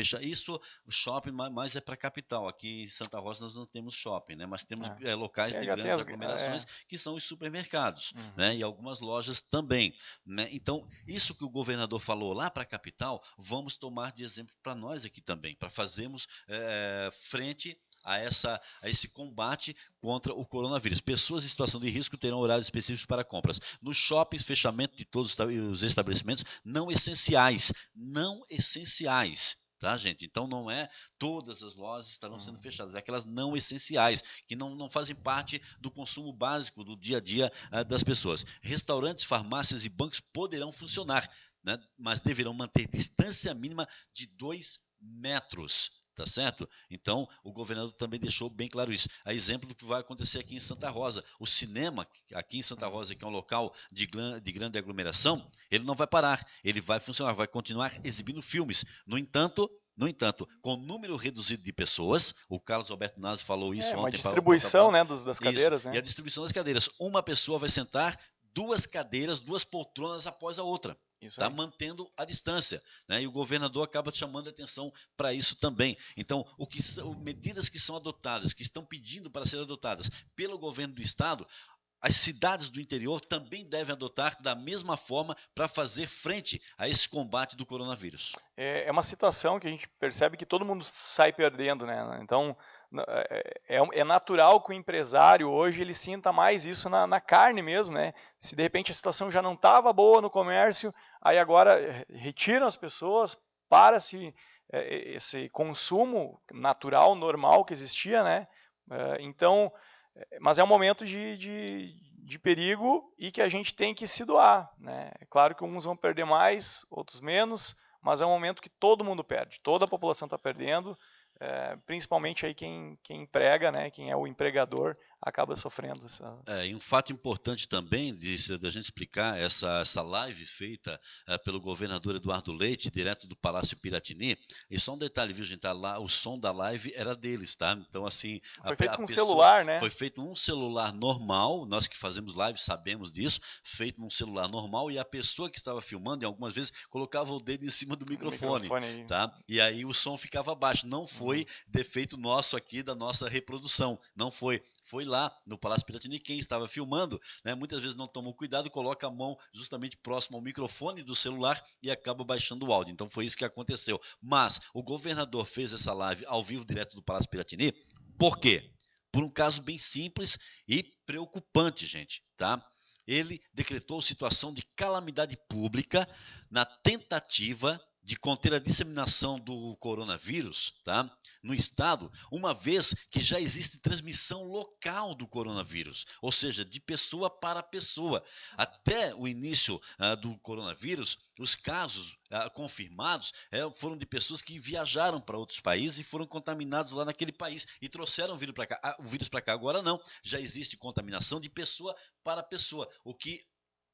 o shopping mais é para a capital, aqui em Santa Rosa nós não temos shopping, né? Mas temos locais de grandes aglomerações que são os supermercados, né? E algumas lojas também, né? Então, isso que o governador falou lá para a capital, vamos tomar de exemplo para nós aqui também, para fazermos frente a esse combate contra o coronavírus. Pessoas em situação de risco terão horários específicos para compras. Nos shoppings, fechamento de todos os estabelecimentos não essenciais. Não essenciais. Tá, gente? Então não é todas as lojas estarão sendo fechadas, é aquelas não essenciais, que não fazem parte do consumo básico do dia a dia das pessoas. Restaurantes, farmácias e bancos poderão funcionar, né? Mas deverão manter distância mínima de 2 metros. Tá certo? Então, o governador também deixou bem claro isso. A exemplo do que vai acontecer aqui em Santa Rosa. O cinema, aqui em Santa Rosa, que é um local de grande aglomeração, ele não vai parar, ele vai funcionar, vai continuar exibindo filmes. No entanto, com número reduzido de pessoas, o Carlos Alberto Nazi falou isso ontem. Uma distribuição, né, das cadeiras. Isso, né? E a distribuição das cadeiras. Uma pessoa vai sentar 2 cadeiras, 2 poltronas após a outra. Tá mantendo a distância, né? E o governador acaba chamando a atenção para isso também. Então, medidas que são adotadas, que estão pedindo para serem adotadas pelo governo do estado, as cidades do interior também devem adotar da mesma forma para fazer frente a esse combate do coronavírus. É uma situação que a gente percebe que todo mundo sai perdendo, né? Então, é natural que o empresário hoje ele sinta mais isso na carne mesmo, né? Se de repente a situação já não estava boa no comércio, aí agora retiram as pessoas, para-se esse consumo natural, normal que existia, né? Então, mas é um momento de perigo e que a gente tem que se doar, né? É claro que uns vão perder mais, outros menos, mas é um momento que todo mundo perde, toda a população está perdendo, principalmente aí quem emprega, né? Quem é o empregador, acaba sofrendo essa... E um fato importante também da gente explicar essa live feita pelo governador Eduardo Leite, direto do Palácio Piratini, e só um detalhe, viu, gente, lá, o som da live era deles, tá? Então, assim... Foi feito com um celular, né? Foi feito num celular normal, nós que fazemos live sabemos disso, feito num celular normal, e a pessoa que estava filmando, e algumas vezes, colocava o dedo em cima do microfone, tá? E aí o som ficava baixo. Não foi defeito nosso aqui, da nossa reprodução, não foi. Foi lá no Palácio Piratini, quem estava filmando, né, muitas vezes não tomou cuidado, coloca a mão justamente próximo ao microfone do celular e acaba baixando o áudio. Então foi isso que aconteceu. Mas o governador fez essa live ao vivo direto do Palácio Piratini. Por quê? Por um caso bem simples e preocupante, gente, tá? Ele decretou situação de calamidade pública na tentativa de conter a disseminação do coronavírus, tá, no estado, uma vez que já existe transmissão local do coronavírus, ou seja, de pessoa para pessoa. Até o início do coronavírus, os casos confirmados foram de pessoas que viajaram para outros países e foram contaminados lá naquele país e trouxeram o vírus para cá. Agora não, já existe contaminação de pessoa para pessoa, o que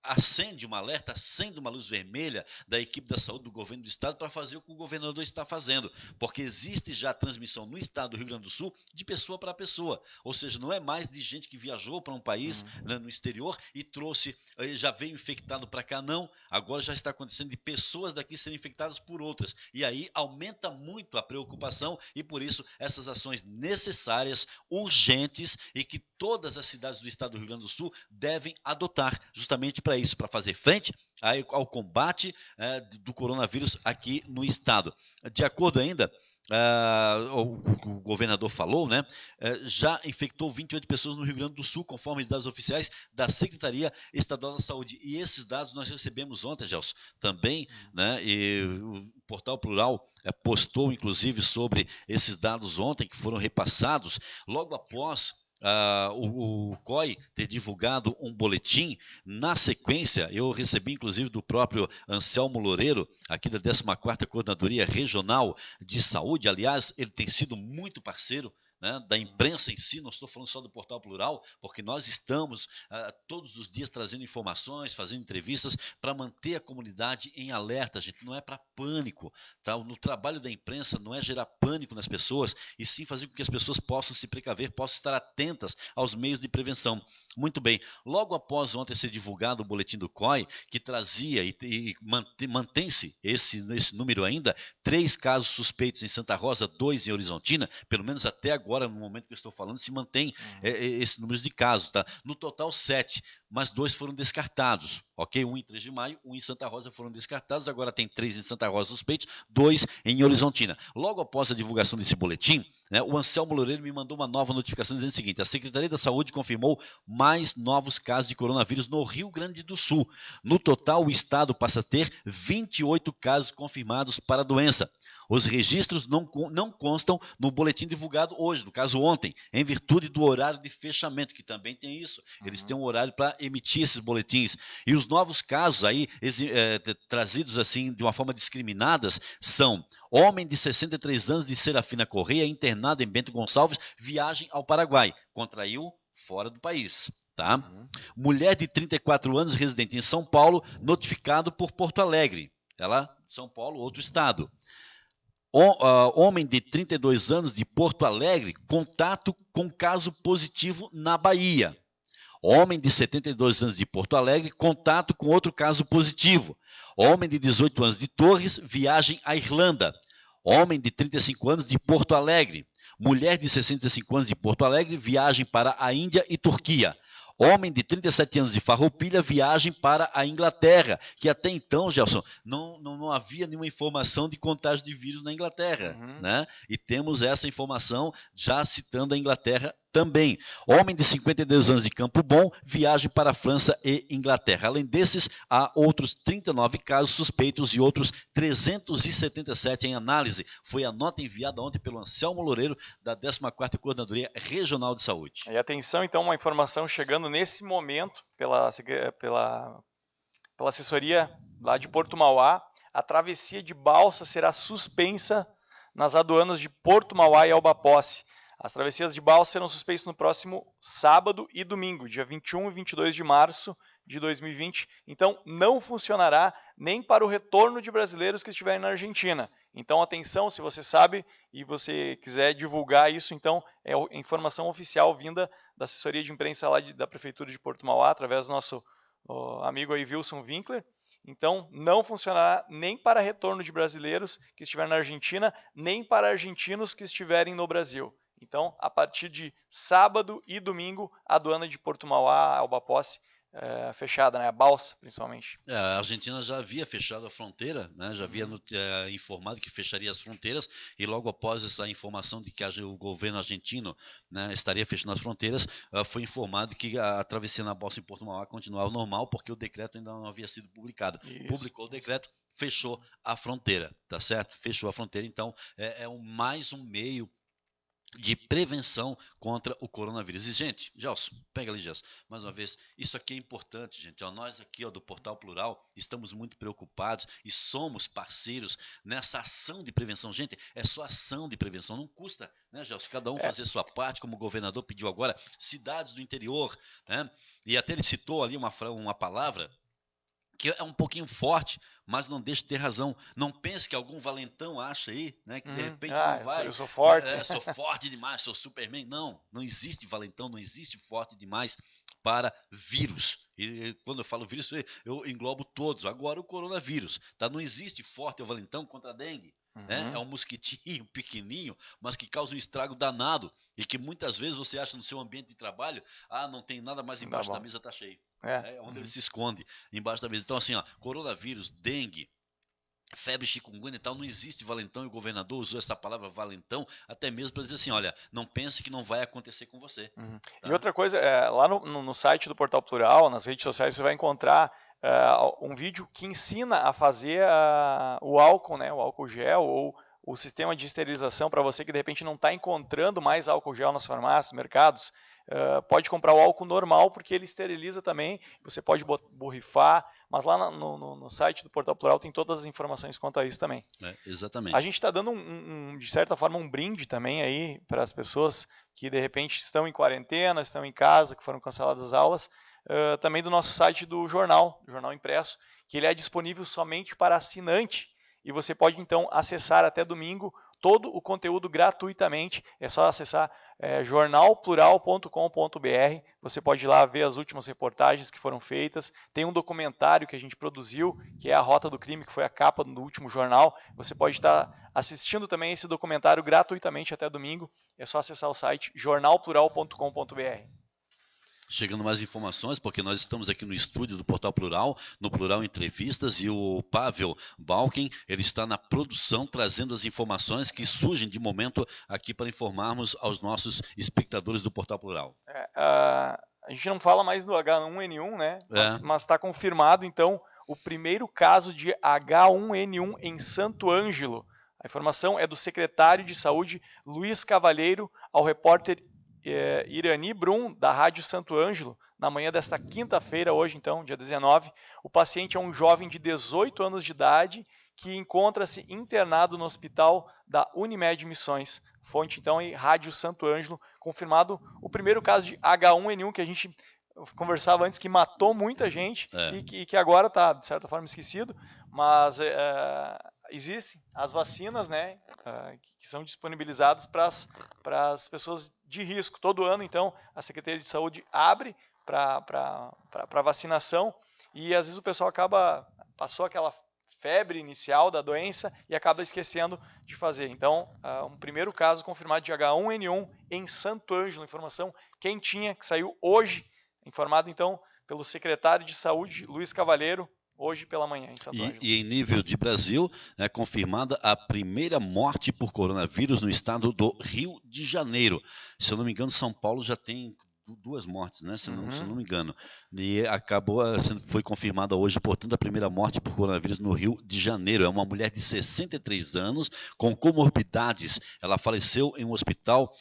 acende uma alerta, acende uma luz vermelha da equipe da saúde do governo do estado para fazer o que o governador está fazendo, porque existe já transmissão no estado do Rio Grande do Sul de pessoa para pessoa, ou seja, não é mais de gente que viajou para um país, né, no exterior e trouxe, já veio infectado para cá, não, agora já está acontecendo de pessoas daqui serem infectadas por outras, e aí aumenta muito a preocupação e por isso essas ações necessárias, urgentes e que todas as cidades do estado do Rio Grande do Sul devem adotar justamente para isso, para fazer frente ao combate do coronavírus aqui no estado. De acordo ainda, o governador falou, né, já infectou 28 pessoas no Rio Grande do Sul, conforme os dados oficiais da Secretaria Estadual da Saúde. E esses dados nós recebemos ontem, Gelson, também, né, e o Portal Plural postou, inclusive, sobre esses dados ontem, que foram repassados logo após o COI ter divulgado um boletim. Na sequência, eu recebi inclusive do próprio Anselmo Loureiro, aqui da 14ª Coordenadoria Regional de Saúde. Aliás, ele tem sido muito parceiro, né, da imprensa em si, não estou falando só do Portal Plural, porque nós estamos todos os dias trazendo informações, fazendo entrevistas para manter a comunidade em alerta, gente, não é para pânico, tá? No trabalho da imprensa não é gerar pânico nas pessoas, e sim fazer com que as pessoas possam se precaver, possam estar atentas aos meios de prevenção. Muito bem, logo após ontem ser divulgado o boletim do COI, que trazia e mantém-se esse número ainda, 3 casos suspeitos em Santa Rosa, 2 em Horizontina, pelo menos até agora, no momento que eu estou falando, se mantém esse número de casos, tá? No total 7, mas 2 foram descartados, ok? 1 em 3 de maio, 1 em Santa Rosa foram descartados, agora tem 3 em Santa Rosa suspeitos, 2 em Horizontina. Logo após a divulgação desse boletim, né, o Anselmo Loureiro me mandou uma nova notificação dizendo o seguinte: a Secretaria da Saúde confirmou mais novos casos de coronavírus no Rio Grande do Sul. No total, o estado passa a ter 28 casos confirmados para a doença. Os registros não constam no boletim divulgado hoje, no caso ontem, em virtude do horário de fechamento, que também tem isso. Eles têm um horário para emitir esses boletins. E os novos casos aí, trazidos assim de uma forma discriminadas, são: homem de 63 anos de Serafina Correia, internado em Bento Gonçalves, viagem ao Paraguai, contraiu fora do país. Tá? Mulher de 34 anos, residente em São Paulo, notificado por Porto Alegre. Ela, São Paulo, outro estado. Homem de 32 anos de Porto Alegre, contato com caso positivo na Bahia. Homem de 72 anos de Porto Alegre, contato com outro caso positivo. Homem de 18 anos de Torres, viagem à Irlanda. Homem de 35 anos de Porto Alegre. Mulher de 65 anos de Porto Alegre, viagem para a Índia e Turquia. Homem de 37 anos de Farroupilha, viagem para a Inglaterra, que até então, Gelson, não havia nenhuma informação de contágio de vírus na Inglaterra, né? E temos essa informação já citando a Inglaterra também. Homem de 52 anos de Campo Bom, viagem para a França e Inglaterra. Além desses, há outros 39 casos suspeitos e outros 377 em análise. Foi a nota enviada ontem pelo Anselmo Loureiro, da 14ª Coordenadoria Regional de Saúde. E atenção, então, uma informação chegando nesse momento pela assessoria lá de Porto Mauá: a travessia de balsa será suspensa nas aduanas de Porto Mauá e Alba Posse. As travessias de balsa serão suspensas no próximo sábado e domingo, dia 21 e 22 de março de 2020. Então, não funcionará nem para o retorno de brasileiros que estiverem na Argentina. Então, atenção, se você sabe e você quiser divulgar isso, então é informação oficial vinda da assessoria de imprensa lá da Prefeitura de Porto Mauá, através do nosso amigo aí, Wilson Winkler. Então, não funcionará nem para retorno de brasileiros que estiverem na Argentina, nem para argentinos que estiverem no Brasil. Então, a partir de sábado e domingo, a aduana de Porto Mauá, Alba Posse, fechada, né? A balsa, principalmente. A Argentina já havia fechado a fronteira, né? Já havia informado que fecharia as fronteiras, e logo após essa informação de que o governo argentino, né, estaria fechando as fronteiras, foi informado que a travessia na balsa em Porto Mauá continuava normal, porque o decreto ainda não havia sido publicado. Isso. Publicou o decreto, fechou a fronteira, tá certo? Fechou a fronteira, então mais um meio de prevenção contra o coronavírus. E, gente, Gelson, pega ali, Gelson, mais uma vez, isso aqui é importante, gente. Nós aqui do Portal Plural estamos muito preocupados e somos parceiros nessa ação de prevenção. Gente, é só ação de prevenção, não custa, né, Gelson? Cada um fazer sua parte, como o governador pediu agora, cidades do interior, né? E até ele citou ali uma palavra que é um pouquinho forte, mas não deixa de ter razão. Não pense que algum valentão acha aí, né, que de repente não vai. Eu sou forte. Sou forte demais, sou Superman. Não existe valentão, não existe forte demais para vírus. E quando eu falo vírus, eu englobo todos. Agora o coronavírus, tá? Não existe forte ou valentão contra a dengue. Né? É um mosquitinho pequenininho, mas que causa um estrago danado, e que muitas vezes você acha no seu ambiente de trabalho, não tem nada mais embaixo da mesa, tá cheio. É onde ele se esconde, embaixo da mesa. Então, assim, coronavírus, dengue, febre, chikungunya e tal, não existe valentão, e o governador usou essa palavra valentão até mesmo para dizer assim, olha, não pense que não vai acontecer com você. Tá? E outra coisa, lá no site do Portal Plural, nas redes sociais, você vai encontrar um vídeo que ensina a fazer o álcool, né, o álcool gel, ou o sistema de esterilização, para você que de repente não está encontrando mais álcool gel nas farmácias, mercados. Pode comprar o álcool normal, porque ele esteriliza também, você pode borrifar, mas lá no site do Portal Plural tem todas as informações quanto a isso também. Exatamente. A gente está dando, de certa forma, um brinde também aí para as pessoas que de repente estão em quarentena, estão em casa, que foram canceladas as aulas, também do nosso site do jornal impresso, que ele é disponível somente para assinante, e você pode então acessar até domingo todo o conteúdo gratuitamente. É só acessar jornalplural.com.br. Você pode ir lá ver as últimas reportagens que foram feitas. Tem um documentário que a gente produziu, que é a Rota do Crime, que foi a capa do último jornal. Você pode estar assistindo também esse documentário gratuitamente até domingo. É só acessar o site jornalplural.com.br. Chegando mais informações, porque nós estamos aqui no estúdio do Portal Plural, no Plural Entrevistas, e o Pavel Balkin, ele está na produção, trazendo as informações que surgem de momento aqui para informarmos aos nossos espectadores do Portal Plural. A gente não fala mais do H1N1, né? Mas está confirmado, então, o primeiro caso de H1N1 em Santo Ângelo. A informação é do secretário de Saúde, Luiz Cavalheiro, ao repórter Irani Brum, da Rádio Santo Ângelo, na manhã desta quinta-feira, hoje então, dia 19. O paciente é um jovem de 18 anos de idade que encontra-se internado no hospital da Unimed Missões. Fonte então em Rádio Santo Ângelo, confirmado o primeiro caso de H1N1 que a gente conversava antes, que matou muita gente e que agora está, de certa forma, esquecido, mas existem as vacinas, né, que são disponibilizadas para as pessoas de risco. Todo ano, então, a Secretaria de Saúde abre para vacinação, e às vezes o pessoal passou aquela febre inicial da doença e acaba esquecendo de fazer. Então, um primeiro caso confirmado de H1N1 em Santo Ângelo, informação quentinha que saiu hoje, informado então pelo secretário de Saúde, Luiz Cavalheiro, hoje pela manhã em Santo Ângelo. E em nível de Brasil, é confirmada a primeira morte por coronavírus no estado do Rio de Janeiro. Se eu não me engano, São Paulo já tem 2 mortes, né? Se eu não me engano. E foi confirmada hoje, portanto, a primeira morte por coronavírus no Rio de Janeiro. É uma mulher de 63 anos, com comorbidades. Ela faleceu em um hospital,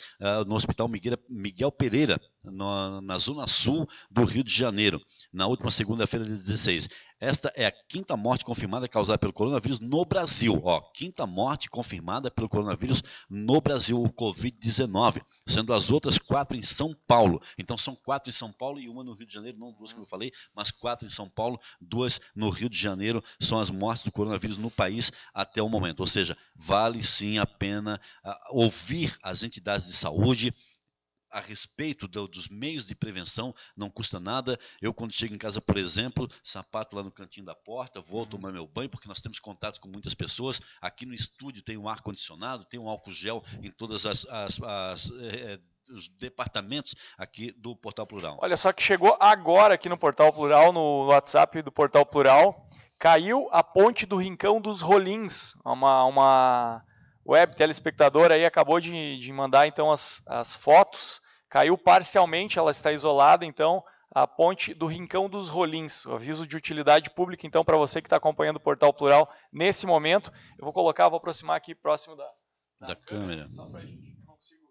no Hospital Miguel Pereira, na zona sul do Rio de Janeiro, na última segunda-feira de 16. Esta é a 5ª morte confirmada causada pelo coronavírus no Brasil. 5ª morte confirmada pelo coronavírus no Brasil, o Covid-19, sendo as outras 4 em São Paulo. Então são 4 em São Paulo e uma no Rio de Janeiro, não 2 como eu falei, mas 4 em São Paulo, 2 no Rio de Janeiro, são as mortes do coronavírus no país até o momento. Ou seja, vale sim a pena ouvir as entidades de saúde a respeito dos meios de prevenção, não custa nada. Eu, quando chego em casa, por exemplo, sapato lá no cantinho da porta, vou tomar meu banho, porque nós temos contato com muitas pessoas. Aqui no estúdio tem um ar-condicionado, tem um álcool gel em todas os departamentos aqui do Portal Plural. Olha só que chegou agora aqui no Portal Plural, no WhatsApp do Portal Plural, caiu a ponte do Rincão dos Rolins, uma web telespectadora aí acabou de mandar então as fotos, caiu parcialmente, ela está isolada, então a ponte do Rincão dos Rolins, o aviso de utilidade pública, então para você que está acompanhando o Portal Plural nesse momento, eu vou aproximar aqui próximo da câmera. Só pra gente, não consigo.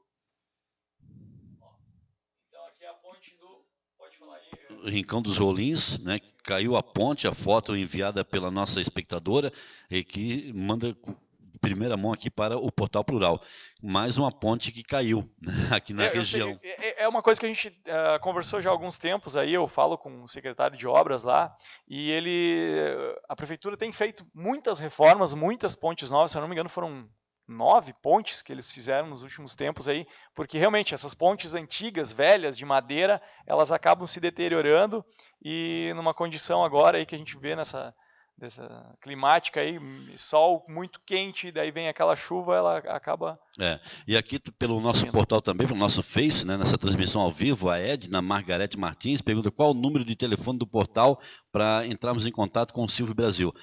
Então aqui é a ponte do, pode falar aí. Rincão dos Rolins, né? Caiu a ponte, a foto enviada pela nossa espectadora e que manda primeira mão aqui para o Portal Plural. Mais uma ponte que caiu aqui na região. É uma coisa que a gente conversou já há alguns tempos aí, eu falo com o secretário de obras lá, e a prefeitura tem feito muitas reformas, muitas pontes novas, se eu não me engano foram 9 pontes que eles fizeram nos últimos tempos aí, porque realmente essas pontes antigas, velhas, de madeira, elas acabam se deteriorando e numa condição agora aí que a gente vê dessa climática aí, sol muito quente, daí vem aquela chuva, ela acaba... E aqui pelo nosso portal também, pelo nosso Face, né, nessa transmissão ao vivo, a Edna Margarete Martins pergunta qual o número de telefone do portal para entrarmos em contato com o Silvio Brasil.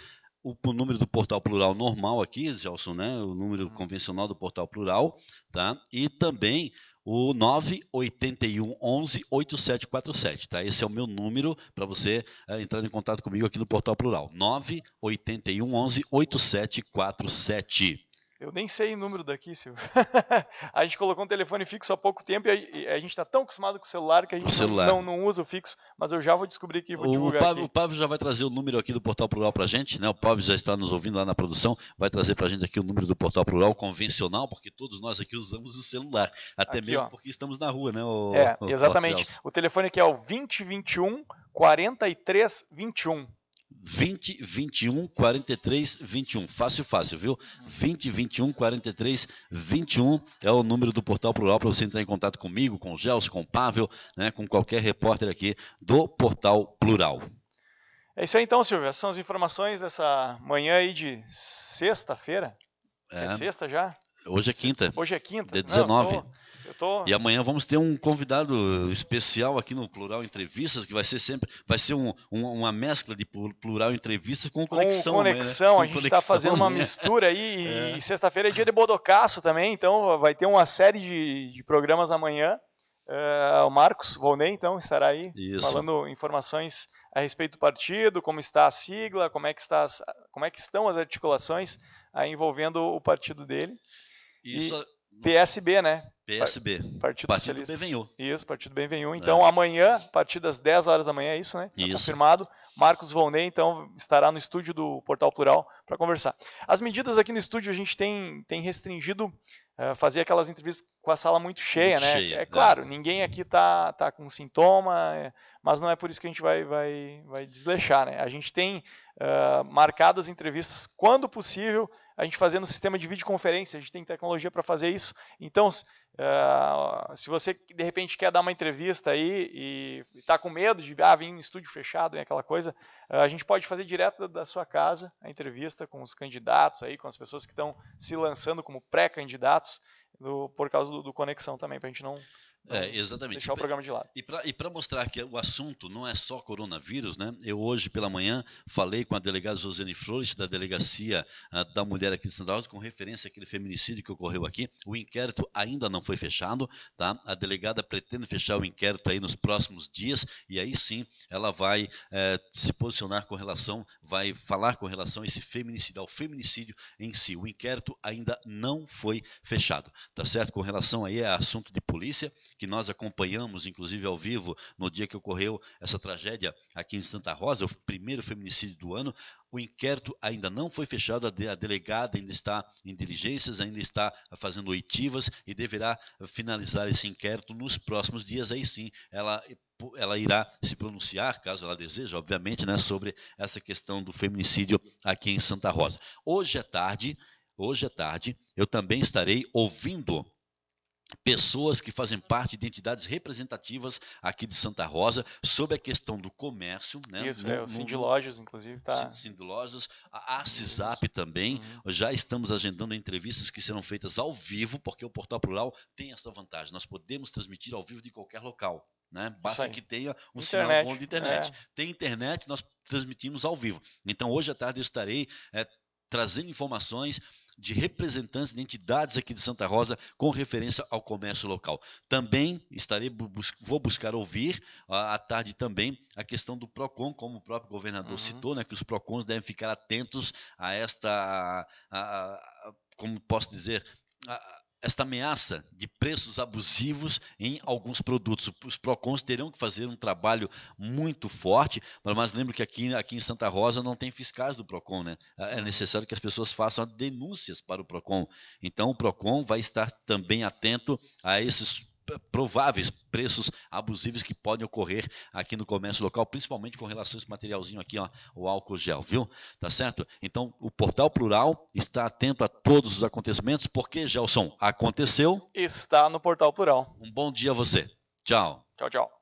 O número do Portal Plural normal aqui, Gelson, né, o número convencional do Portal Plural, tá? E também o 981 11 8747, tá? Esse é o meu número para você entrar em contato comigo aqui no Portal Plural. 981 11 8747. Eu nem sei o número daqui, Silvio. A gente colocou um telefone fixo há pouco tempo e a gente está tão acostumado com o celular que a gente não usa o fixo, mas eu já vou descobrir aqui e vou divulgar aqui. O Pávio já vai trazer o número aqui do Portal Plural para a gente, né? O Pávio já está nos ouvindo lá na produção, vai trazer para a gente aqui o número do Portal Plural convencional, porque todos nós aqui usamos o celular, até aqui, mesmo porque estamos na rua, né? Exatamente. O telefone aqui é o 2021 4321. 20 21 43 21, fácil, viu? 20 21 43 21 é o número do Portal Plural para você entrar em contato comigo, com o Gelson, com o Pavel, né, com qualquer repórter aqui do Portal Plural. É isso aí então, Silvio, essas são as informações dessa manhã aí de sexta-feira. É sexta já? Hoje é quinta. Hoje é quinta. Dia 19. E amanhã vamos ter um convidado especial aqui no Plural Entrevistas, que vai ser uma mescla de Plural Entrevistas com Conexão. Com Conexão, amanhã, né? A gente está fazendo uma mistura aí, e sexta-feira é dia de Bodocaço também, então vai ter uma série de programas amanhã. O Marcos Volney, então, estará aí falando informações a respeito do partido, como está a sigla, como é que estão as articulações aí envolvendo o partido dele. Isso. PSB, né? PSB. Partido Socialista. Bem-Venhu. Isso, Partido Bem-Venhu. Então, amanhã, a partir das 10 horas da manhã, é isso, né? Tá confirmado. Marcos Volney, então, estará no estúdio do Portal Plural para conversar. As medidas aqui no estúdio, a gente tem restringido fazer aquelas entrevistas com a sala muito cheia, né? É claro, ninguém aqui tá com sintoma, mas não é por isso que a gente vai desleixar, né? A gente tem marcado as entrevistas, quando possível, a gente fazendo sistema de videoconferência, a gente tem tecnologia para fazer isso. Então, se você de repente quer dar uma entrevista aí e está com medo de vir em estúdio fechado e aquela coisa, a gente pode fazer direto da sua casa a entrevista com os candidatos aí, com as pessoas que estão se lançando como pré-candidatos por causa do Conexão também, para a gente não exatamente. Deixar o programa de lado. E para mostrar que o assunto não é só coronavírus, né? Eu hoje pela manhã falei com a delegada Josiane Flores, da Delegacia da Mulher aqui de Santa Rosa, com referência àquele feminicídio que ocorreu aqui. O inquérito ainda não foi fechado, tá? A delegada pretende fechar o inquérito aí nos próximos dias, e aí sim ela vai se posicionar com relação, vai falar com relação a esse feminicídio, ao feminicídio em si. O inquérito ainda não foi fechado, tá certo? Com relação aí a assunto de polícia, que nós acompanhamos, inclusive ao vivo, no dia que ocorreu essa tragédia aqui em Santa Rosa, o primeiro feminicídio do ano. O inquérito ainda não foi fechado, a delegada ainda está em diligências, ainda está fazendo oitivas e deverá finalizar esse inquérito nos próximos dias. Aí sim, ela irá se pronunciar, caso ela deseje, obviamente, né, sobre essa questão do feminicídio aqui em Santa Rosa. Hoje à tarde, eu também estarei ouvindo pessoas que fazem parte de entidades representativas aqui de Santa Rosa sobre a questão do comércio. Né? Isso, o Cindy Lojas, inclusive, está... Cindy Lojas, a CISAP também. Já estamos agendando entrevistas que serão feitas ao vivo, porque o Portal Plural tem essa vantagem. Nós podemos transmitir ao vivo de qualquer local. Né? Basta que tenha um sinal bom de internet. Tem internet, nós transmitimos ao vivo. Então, hoje à tarde eu estarei trazendo informações de representantes de entidades aqui de Santa Rosa com referência ao comércio local. Também vou buscar ouvir à tarde também a questão do PROCON, como o próprio governador citou, né, que os PROCONs devem ficar atentos a esta, como posso dizer, esta ameaça de preços abusivos em alguns produtos. Os PROCONs terão que fazer um trabalho muito forte, mas lembro que aqui em Santa Rosa não tem fiscais do PROCON, né? É necessário que as pessoas façam denúncias para o PROCON. Então o PROCON vai estar também atento a esses prováveis preços abusivos que podem ocorrer aqui no comércio local, principalmente com relação a esse materialzinho aqui, ó, o álcool gel, viu? Tá certo? Então, o Portal Plural está atento a todos os acontecimentos, porque, Gelson, aconteceu... Está no Portal Plural. Um bom dia a você. Tchau. Tchau, tchau.